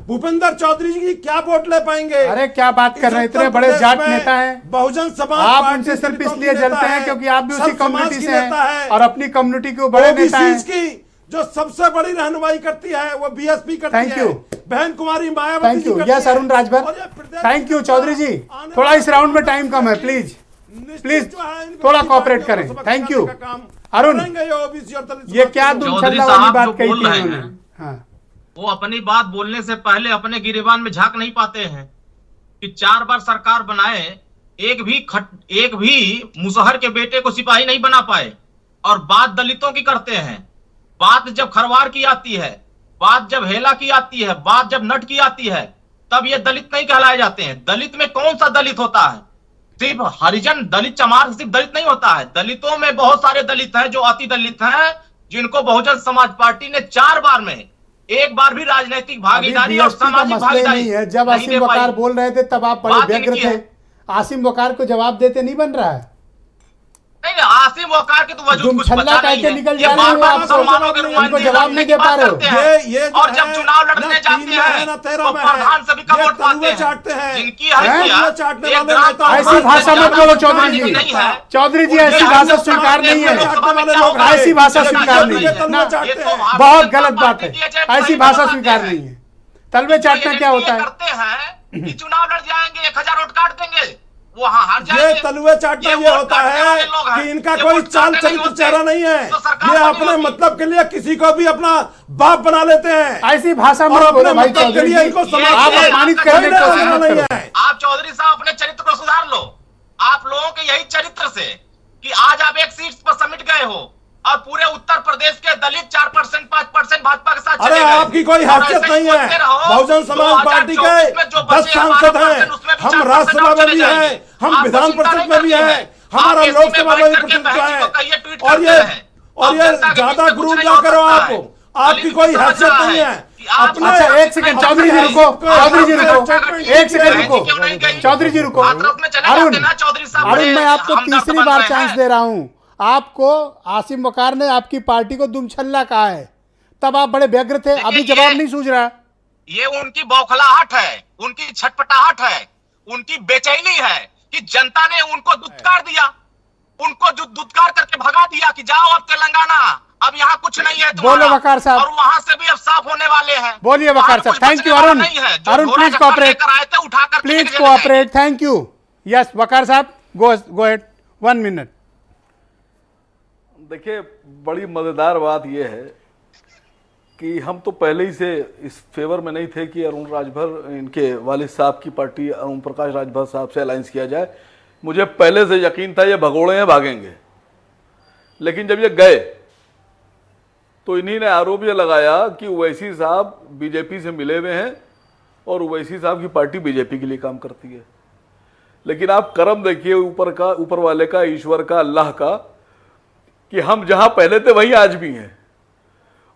भूपेंद्र चौधरी जी की क्या वोट ले पाएंगे? अरे क्या बात कर रहे हैं, इतने बड़े जाट नेता हैं। बहुजन समाज आप उनसे सिर्फ इसलिए जलते हैं क्योंकि आप भी उसी कम्युनिटी से हैं और अपनी कम्युनिटी के बड़े नेता हैं। जो सबसे बड़ी रहनुमाई करती है वो बीएसपी करती है। थैंक यू बहन कुमारी मायावती जी करती है। Yes Arun Rajbhar, thank you Chaudhary ji. थोड़ा इस राउंड में टाइम कम है, प्लीज थोड़ा कोऑपरेट करें। Thank you Arun. ये क्या दुमछल्ला वाली बात कही थी उन्होंने? वो अपनी बात बोलने से पहले अपने गिरेबान में झांक नहीं पाते हैं कि 4 बार सरकार बनाए, एक भी मुसहर के बेटे को सिपाही नहीं बना पाए और बात दलितों की करते हैं। बात जब खरवार की आती है, बात जब हेला की आती है, बात जब नट की आती है, तब ये दलित नहीं कहलाए जाते हैं। दलित में कौन सा दलित होता है? सिर्फ हरिजन दलित चमार सिर्फ दलित नहीं होता है। दलितों में बहुत सारे दलित हैं जो अति दलित हैं, जिनको बहुजन समाज पार्टी ने 4 बार में एक बार भी राजनीतिक भागीदारी और सामाजिक भागीदारी नहीं है। जब आसिम वकार बोल रहे थे तब आप बड़े व्यग्र थे। आसिम वकार को जवाब देते नहीं बन रहा है। नहीं, आसिम वकार के तो वजूद कुछ पता नहीं है। निकल जा रहे हो आप, उनको जवाब नहीं दे पा रहे हो। और जब चुनाव लड़ने जाते हैं तो प्रधान सभी का वोट पाते हैं, जिनकी ऐसी भाषा मत बोलो चौधरी जी। चौधरी जी ऐसी भाषा स्वीकार नहीं है, ऐसी भाषा स्वीकार नहीं है, बहुत गलत बात है। ऐसी भाषा स्वीकार नहीं है। तलवे चाटना क्या होता है? करते हैं कि चुनाव लड़ जाएंगे, 1000 वोट काट देंगे, वो हार जाएंगे। ये तलवे चाटना ये होता है कि इनका कोई चाल चरित्र चेहरा नहीं है। ये अपने मतलब के लिए किसी को भी अपना बाप बना लेते हैं। ऐसी भाषा में अपने मतलब के लिए इनको आप अपमानित करने की कोशिश नहीं है। आप चौधरी साहब अपने चरित्र को सुधार लो। आप लोगों के यही चरित्र से कि आज आप एक सीट पर समिट गए हो और पूरे उत्तर प्रदेश के दलित 4% 5% भाजपा के साथ। अरे आपकी कोई हैसियत नहीं है। बहुजन समाज पार्टी के 10 सांसद हैं, हम राज्यसभा में भी हैं, हम विधान परिषद में भी हैं, हमारा लोकसभा में भी प्रतिनिधित्व है। और ये ज्यादा गुरूर ना करो आप, आपकी कोई हैसियत नहीं है। अच्छा एक सेकंड चौधरी जी रुको, चौधरी जी रुको, एक सेकंड रुको, चौधरी जी रुको। अरुण, मैं आपको तीसरी बार चांस दे रहा हूँ। आपको आसिम वकार ने आपकी पार्टी को दुमछल्ला कहा है, तब आप बड़े व्यग्र थे, अभी जवाब नहीं सूझ रहा। ये उनकी बौखलाहट है, उनकी छटपटाहट है, उनकी बेचैनी है कि जनता ने उनको दुत्कार दिया, उनको दुत्कार करके भगा दिया कि जाओ अब तेलंगाना, अब यहाँ कुछ नहीं है। बोलो वकार साहब। और वहां से भी अब साफ होने वाले हैं। बोलिए वकार साहब। Thank you Arun. Arun please cooperate, please cooperate. Thank you. Yes Waqar साहब, गो अहेड, 1 मिनट। देखिए, बड़ी मजेदार बात यह है कि हम तो पहले ही से इस फेवर में नहीं थे कि अरुण राजभर, इनके वालिद साहब की पार्टी ओम प्रकाश राजभर साहब से अलायंस किया जाए। मुझे पहले से यकीन था ये भगोड़े हैं, भागेंगे। लेकिन जब ये गए तो इन्हीं ने आरोप ये लगाया कि ओवैसी साहब बीजेपी से मिले हुए हैं और ओवैसी साहब की पार्टी बीजेपी के लिए काम करती है। लेकिन आप करम देखिए ऊपर वाले का, ईश्वर का, अल्लाह का, कि हम जहां पहले थे वहीं आज भी हैं।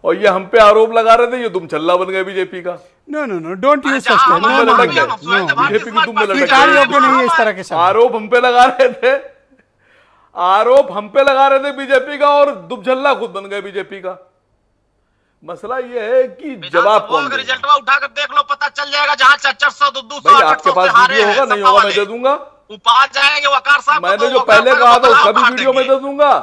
और ये हम पे आरोप लगा रहे थे, ये दुम छल्ला बन गए बीजेपी का। No no no, don't use such BJP की दुम में लटक योग्य नहीं है इस तरह के शब्द। आरोप हम पे लगा रहे थे, आरोप हम पे लगा रहे थे बीजेपी का, और दुम छल्ला खुद बन गए बीजेपी का। मसला ये है कि जवाब कौन देगा? रिजल्ट उठाकर देख लो, पता चल जाएगा। जहां 400 भाई आपके पास वीडियो होगा, नहीं होगा मैं दे दूंगा। ऊपर जाएंगे वकार साहब। मैंने जो पहले कहा था उसका भी वीडियो में दे दूंगा।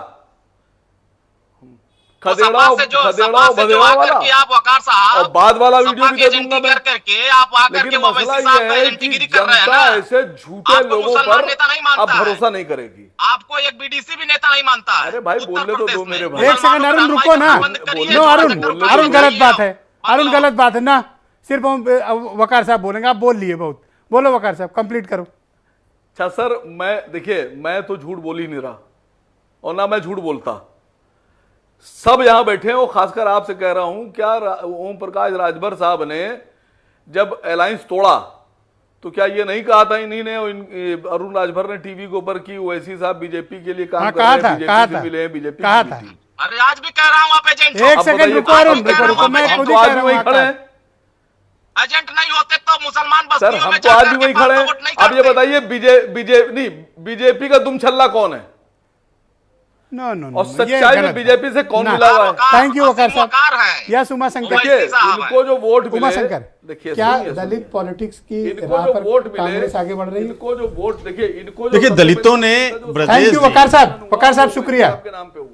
खदेड़ाओ भदेड़ाओ वाला आप वकार साहब और बाद वाला वीडियो भी दे दूंगा मैं। करके आप आकर के मसला ये है कि जनता ऐसे झूठे लोगों पर अब भरोसा नहीं करेगी। आपको एक बीडीसी भी नेता नहीं मानता है। अरे भाई बोलने तो दो मेरे भाई। एक सेकंड अरुण, रुको ना। नो अरुण गलत बात है, अरुण गलत बात है ना। सिर्फ वकार साहब बोलेंगे, आप बोल लिए बहुत। बोलो वकार साहब, कंप्लीट करो। अच्छा सर, मैं देखिए, मैं तो झूठ बोल ही नहीं रहा और ना मैं झूठ बोलता। सब यहां बैठे हैं, और खासकर आपसे कह रहा हूं, क्या ओम प्रकाश राजभर साहब ने जब अलायंस तोड़ा तो क्या ये नहीं कहा था इन्हीं ने, अरुण राजभर ने टीवी के ऊपर की ओवैसी साहब बीजेपी के लिए काम कर रहे हैं, बीजेपी से मिले हैं, बीजेपी कहा था। अरे आज भी कह रहा हूं आप एजेंट। एक सेकंड रुको अरुण, रुको, मैं खुद ही कह रहा हूं खड़े हैं। एजेंट नहीं होते तो मुसलमान सर हम तो आज भी वही खड़े हैं। अब ये बताइए बीजेपी का दुम छल्ला कौन है? नो नो, और सच्चाई में बीजेपी से कौन मिला हुआ है? थैंक यू वकार साहब। यस उमा शंकर, देखिए इनको जो वोट मिले, उमा शंकर, देखिए क्या दलित पॉलिटिक्स की राह पर कांग्रेस आगे बढ़ रही है? इनको जो वोट, देखिए दलितों ने, थैंक यू वकार साहब शुक्रिया,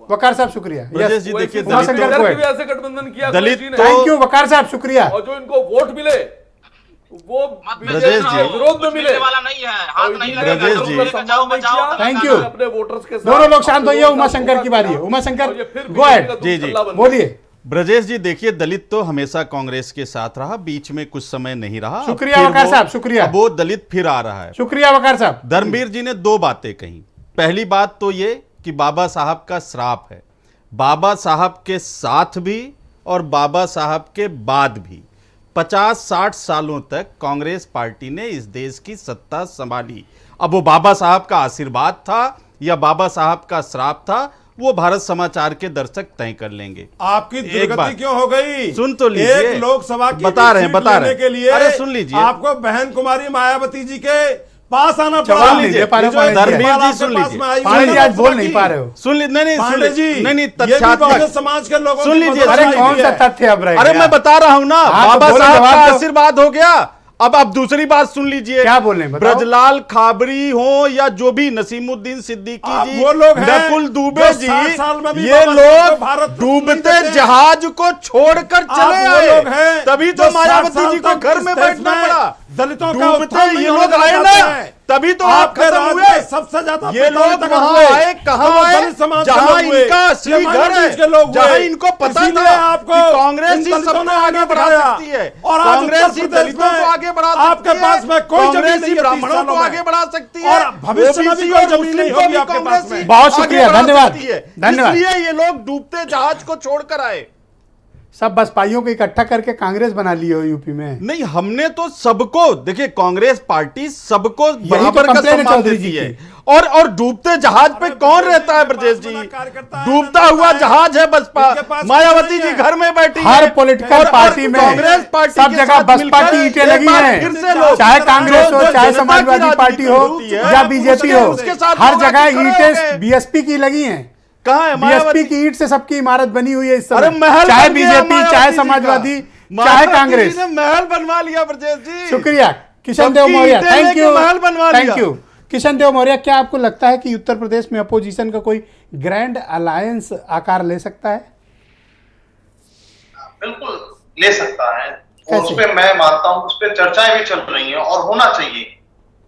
वकार साहब शुक्रिया। ब्रजेश जी देखिए, उमा शंकर को ऐसे गठबंधन किया दलित, थैंक यू वकार साहब शुक्रिया। और जो इनको वोट मिले वो ब्रजेश जी विरोध में मिले वाला नहीं है, हाथ नहीं ब्रजेश जी, थैंक यू। अपने वोटर्स के साथ दोनों लोग शांत होइए, उमा शंकर की बारी है। उमा शंकर गो अहेड, जी जी बोलिए। ब्रजेश जी देखिए, दलित तो हमेशा कांग्रेस के साथ रहा, बीच में कुछ समय नहीं रहा। शुक्रिया वकार साहब, शुक्रिया। अब वो दलित फिर आ रहा है। शुक्रिया वकार साहब। धर्मवीर जी ने दो बातें कही। पहली बात तो ये कि बाबा साहब का श्राप है, बाबा साहब के साथ भी और बाबा साहब के बाद भी 50-60 सालों तक कांग्रेस पार्टी ने इस देश की सत्ता संभाली। अब वो बाबा साहब का आशीर्वाद था या बाबा साहब का श्राप था, वो भारत समाचार के दर्शक तय कर लेंगे। आपकी दुर्गति क्यों हो गई? सुन तो लीजिए, एक लोकसभा की बता रहे हैं के लिए, अरे सुन लीजिए, आपको बहन कुमारी मायावती जी के पास आना पड़ा। धर्मवीर जी सुन लीजिए, पांडे जी आज बोल नहीं पा रहे हो। सुन लीजिए, नहीं तथ्यात्मक समाज के लोगों सुन लीजिए। अरे कौन सा तथ्य अब रह अरे गया? मैं बता रहा हूं ना, हाँ, बाबा तो साहब का जवाब दो। आशीर्वाद हो गया। अब दूसरी बात सुन लीजिए, क्या बोल रहे हैं बताओ? ब्रजलाल खाबरी हो या जो भी, नसीमुद्दीन सिद्दीकी जी, वो लोग हैं नकुल दुबे जो जी, 60 साल में भी ये बाबा साहब को लोग भारत डूबते जहाज को छोड़कर चले वो आए, लोग हैं तभी जो तो 60 मायावती साल जी को तक घर इस में देश बैठना में पड़ा। दलितों का डूबते उत्थान नहीं ये होने लोग देना आए चाहते ना, हैं। तभी तो आप आपके खत्म राज्य हुए। में सबसे ज्यादा ये लोग पिता वहां हुए। आए, कहां वो आए? दलित समाज के जहां लोग हुए। इनका असली ये घर मायावती के है, लोग हुए। जहां इनको पता इसीलिए था आपको कि कांग्रेस इन ही दलितों सबको ने आगे बढ़ा बढ़ाया। सकती है, और आज कांग्रेस उत्तर ही प्रदेश दलितों में को आगे बढ़ा सकती है, आपके पास में कोई जमीन कांग्रेस नहीं ही है, ब्राह्मणों 30 को सालों आगे में। बढ़ा सकती है, और भविष्य में भी ओबीसी कोई और जमीन मुस्लिम नहीं को होगी भी आपके कांग्रेस पास में। ही बहुत आगे शुक्रिया, बढ़ा धन्यवाद। सकती है। धन्यवाद। इसलिए ये लोग डूबते जहाज को छोड़कर आए। सब बसपाइयों को इकट्ठा करके कांग्रेस बना ली हो यूपी में। नहीं, हमने तो सबको, देखिए कांग्रेस पार्टी सबको तो बराबर का कंप्लेन है सम्मान चौधरी देती जी है। की। और डूबते जहाज पे कौन रहता है ब्रजेश जी? डूबता हुआ जहाज है बसपा। मायावती जी घर में बैठी हर है। पॉलिटिकल पार्टी में कांग्रेस पार्टी सब के जगह साथ बसपा मिलकर की ईंटें एक लगी बार हैं, फिर से लोग, चाहे कांग्रेस हो, जो चाहे जनता की समाजवादी पार्टी हो राजनीति होती है, या बीजेपी हो, उसके साथ हर लोग जगह आके खड़े हो गए। ईंटें बीएसपी की लगी हैं। कहाँ है बीएसपी मायावती? की ईंट से सबकी इमारत बनी हुई है इस अरे समय, महल चाहे बन गया बीजेपी, मायावती चाहे जी का। समाजवादी, चाहे मायावती कांग्रेस। जी ने महल बनवा लिया ब्रजेश जी। शुक्रिया किशन देव सबकी मौर्य, ईंटें थैंक लेके यू, महल बनवा लिया। थैंक यू किशन देव मौर्य। क्या आपको लगता है कि उत्तर प्रदेश में अपोजिशन का कोई ग्रैंड अलायंस आकार ले सकता है? बिल्कुल ले सकता है, और कैसे? उस पर मैं मानता हूं, उस पर चर्चाएं भी चल रही हैं और होना चाहिए।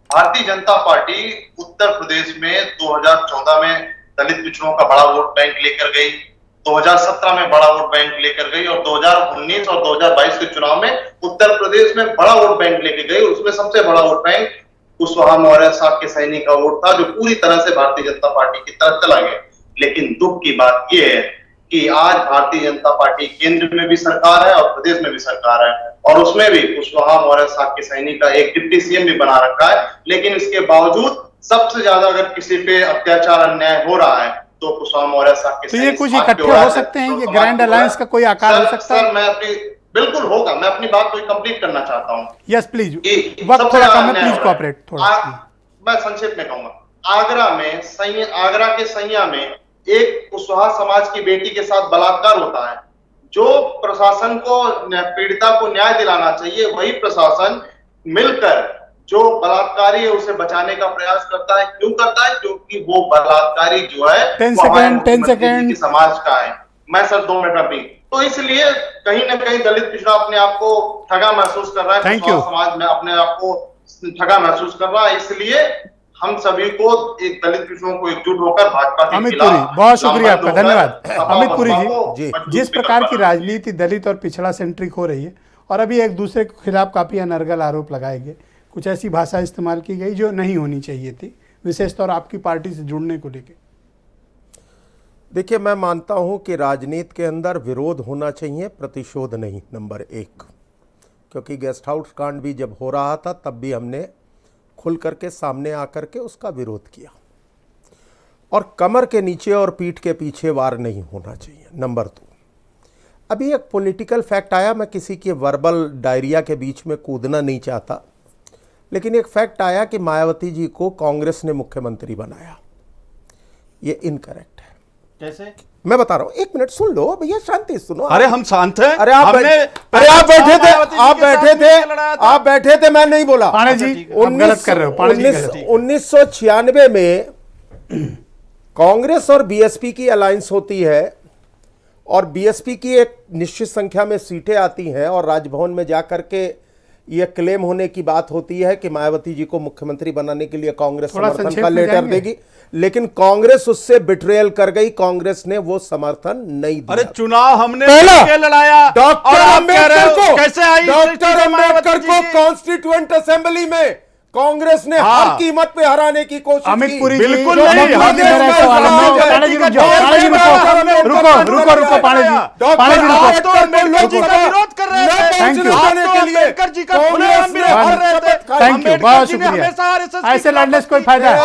भारतीय जनता पार्टी उत्तर प्रदेश में 2014 में दलित पिछड़ों का बड़ा वोट बैंक लेकर गई, 2017 में बड़ा वोट बैंक लेकर गई और 2019 और 2022 के चुनाव में उत्तर प्रदेश में बड़ा वोट बैंक लेकर गई। उसमें सबसे बड़ा वोट बैंक कुशवाहा मौर्य साहब के सैनिक का वोट था, जो पूरी तरह से भारतीय जनता पार्टी की तरफ चला गया। लेकिन दुख की बात यह है कि आज भारतीय जनता पार्टी केंद्र में भी सरकार है और प्रदेश में भी सरकार है, और उसमें भी कुशवाहा मौर्य साहब के सैनिक का एक डिप्टी सीएम भी बना रखा है। लेकिन इसके बावजूद सबसे ज्यादा अगर किसी पे अत्याचार अन्याय हो रहा है तो कुशवाहा मौर्य साहब के तो ये कुछ इकट्ठे हो सकते हैं, ये ग्रैंड अलायंस का कोई आकार हो सकता है? सर मैं अपनी बिल्कुल होगा, मैं अपनी बात को कंप्लीट करना चाहता हूँ। यस प्लीज, वक्त थोड़ा कम है, प्लीज कोऑपरेट थोड़ा। मैं संक्षेप में कहूंगा, आगरा के सैया में एक कुशवाहा समाज की बेटी के साथ बलात्कार होता है। जो प्रशासन को पीड़िता को न्याय दिलाना चाहिए, वही प्रशासन मिलकर जो बलात्कारी है उसे बचाने का प्रयास करता है। क्यों करता है? क्योंकि वो बलात्कारी जो है 10 सेकंड समाज का है। मैं सर 2 मिनट अभी, तो इसलिए कहीं ना कहीं दलित पिछड़ा अपने आप को ठगा महसूस कर रहा है, समाज में अपने आप को ठगा महसूस कर रहा है। इसलिए हम सभी को एक दलित पिछड़ों को एकजुट होकर भाजपा के अमित पुरी, बहुत शुक्रिया आपका, धन्यवाद। अमित पुरी जी, जिस प्रकार की राजनीति दलित और पिछड़ा सेंट्रिक हो रही है और अभी एक दूसरे के खिलाफ काफी अनर्गल आरोप लगाए गए, कुछ ऐसी भाषा इस्तेमाल की गई जो नहीं होनी चाहिए थी, विशेषतौर आपकी पार्टी से जुड़ने को लेकर। देखिए, मैं मानता हूं कि राजनीति के अंदर विरोध होना चाहिए, प्रतिशोध नहीं, नंबर 1। क्योंकि गेस्ट हाउस कांड भी जब हो रहा था तब भी हमने खुल करके सामने आकर के उसका विरोध किया, और कमर के नीचे और पीठ के पीछे वार नहीं होना चाहिए, नंबर 2। अभी एक पॉलिटिकल फैक्ट आया, मैं किसी के वर्बल डायरिया के बीच में कूदना नहीं चाहता, लेकिन एक फैक्ट आया कि मायावती जी को कांग्रेस ने मुख्यमंत्री बनाया। ये इनकरेक्ट है। कैसे? मैं बता रहा हूं, 1 मिनट सुन लो भैया, शांति सुनो। अरे हम शांत हैं। अरे आप बैठे थे, मैं नहीं बोला। पाणे जी गलत कर रहे हो, पाणे जी 1996 में कांग्रेस और बीएसपी की अलायंस होती है और बीएसपी की एक निश्चित संख्या में सीटें आती हैं और राजभवन में जाकर के ये क्लेम होने की बात होती है कि मायावती जी को मुख्यमंत्री बनाने के लिए कांग्रेस समर्थन का लेटर देगी, लेकिन कांग्रेस उससे बिट्रेयल कर गई, कांग्रेस ने वो समर्थन नहीं दिया। अरे चुनाव हमने लड़ाया डॉक्टर अम्बेडकर को, कैसे आई डॉक्टर अम्बेडकर को कॉन्स्टिट्यूएंट असेंबली में कांग्रेस ने हर कीमत पे हराने की कोशिश की। अमित पुरी बिल्कुल नहीं, नहीं, रुको पाणे जी, विरोध कर रहे थे। थैंक यू, अम्बेडकर जी का थैंक यू, बहुत शुक्रिया। ऐसे लड़ने से कोई फायदा है?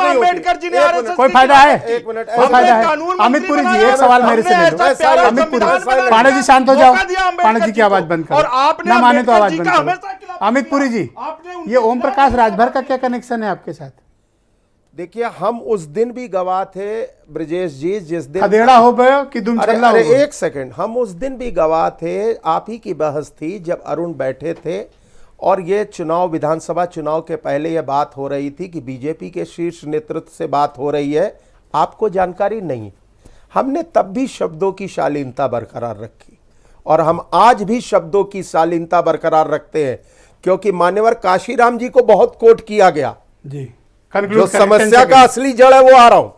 अम्बेडकर जी ने कोई फायदा है? एक मिनट, कोई फायदा है? अमित पुरी जी, एक सवाल मेरे से ले लो। अमित पुरी, पाणे जी शांत हो जाओ, पाणे जी की आवाज बंद करो, ना माने तो आवाज बंद करो। अमित पुरी जी, ये ओम प्रकाश राजभर का क्या कनेक्शन है आपके साथ? देखिए, हम उस दिन भी गवाह थे ब्रजेश जी, जिस दिन खदेड़ा हो गए कि दुम छल्ला हो गए। 1 सेकंड, हम उस दिन भी गवाह थे, आप ही की बहस थी जब अरुण बैठे थे और ये चुनाव, विधानसभा चुनाव के पहले ये बात हो रही थी कि बीजेपी के शीर्ष नेतृत्व से बात हो रही है, आपको जानकारी नहीं। हमने तब भी शब्दों की शालीनता बरकरार रखी और हम आज भी शब्दों की शालीनता बरकरार रखते हैं, क्योंकि मान्यवर काशीराम जी को बहुत कोट किया गया जी। जो समस्या का असली जड़ है वो आ रहा हूं,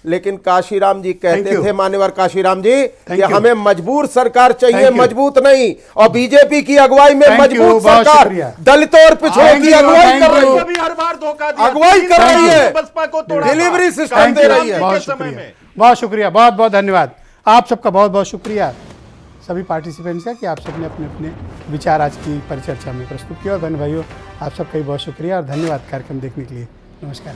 लेकिन काशीराम जी कहते थे, मान्यवर काशीराम जी, कि हमें मजबूर सरकार चाहिए, मजबूत नहीं, और बीजेपी की अगुवाई में मजबूत सरकार दलितों और पिछड़ों की अगुवाई कर रही है, हर बार धोखा दिया, अगुवाई कर रही है, बसपा को तोड़ा, डिलीवरी सिस्टम दे रही है। बहुत शुक्रिया, बहुत शुक्रिया, बहुत बहुत धन्यवाद आप सबका, बहुत बहुत शुक्रिया सभी पार्टिसिपेंट्स का कि आप सबने अपने अपने विचार आज की परिचर्चा में प्रस्तुत किया। और बहन भाइयों, आप सबका भी बहुत शुक्रिया और धन्यवाद कार्यक्रम देखने के लिए। नमस्कार।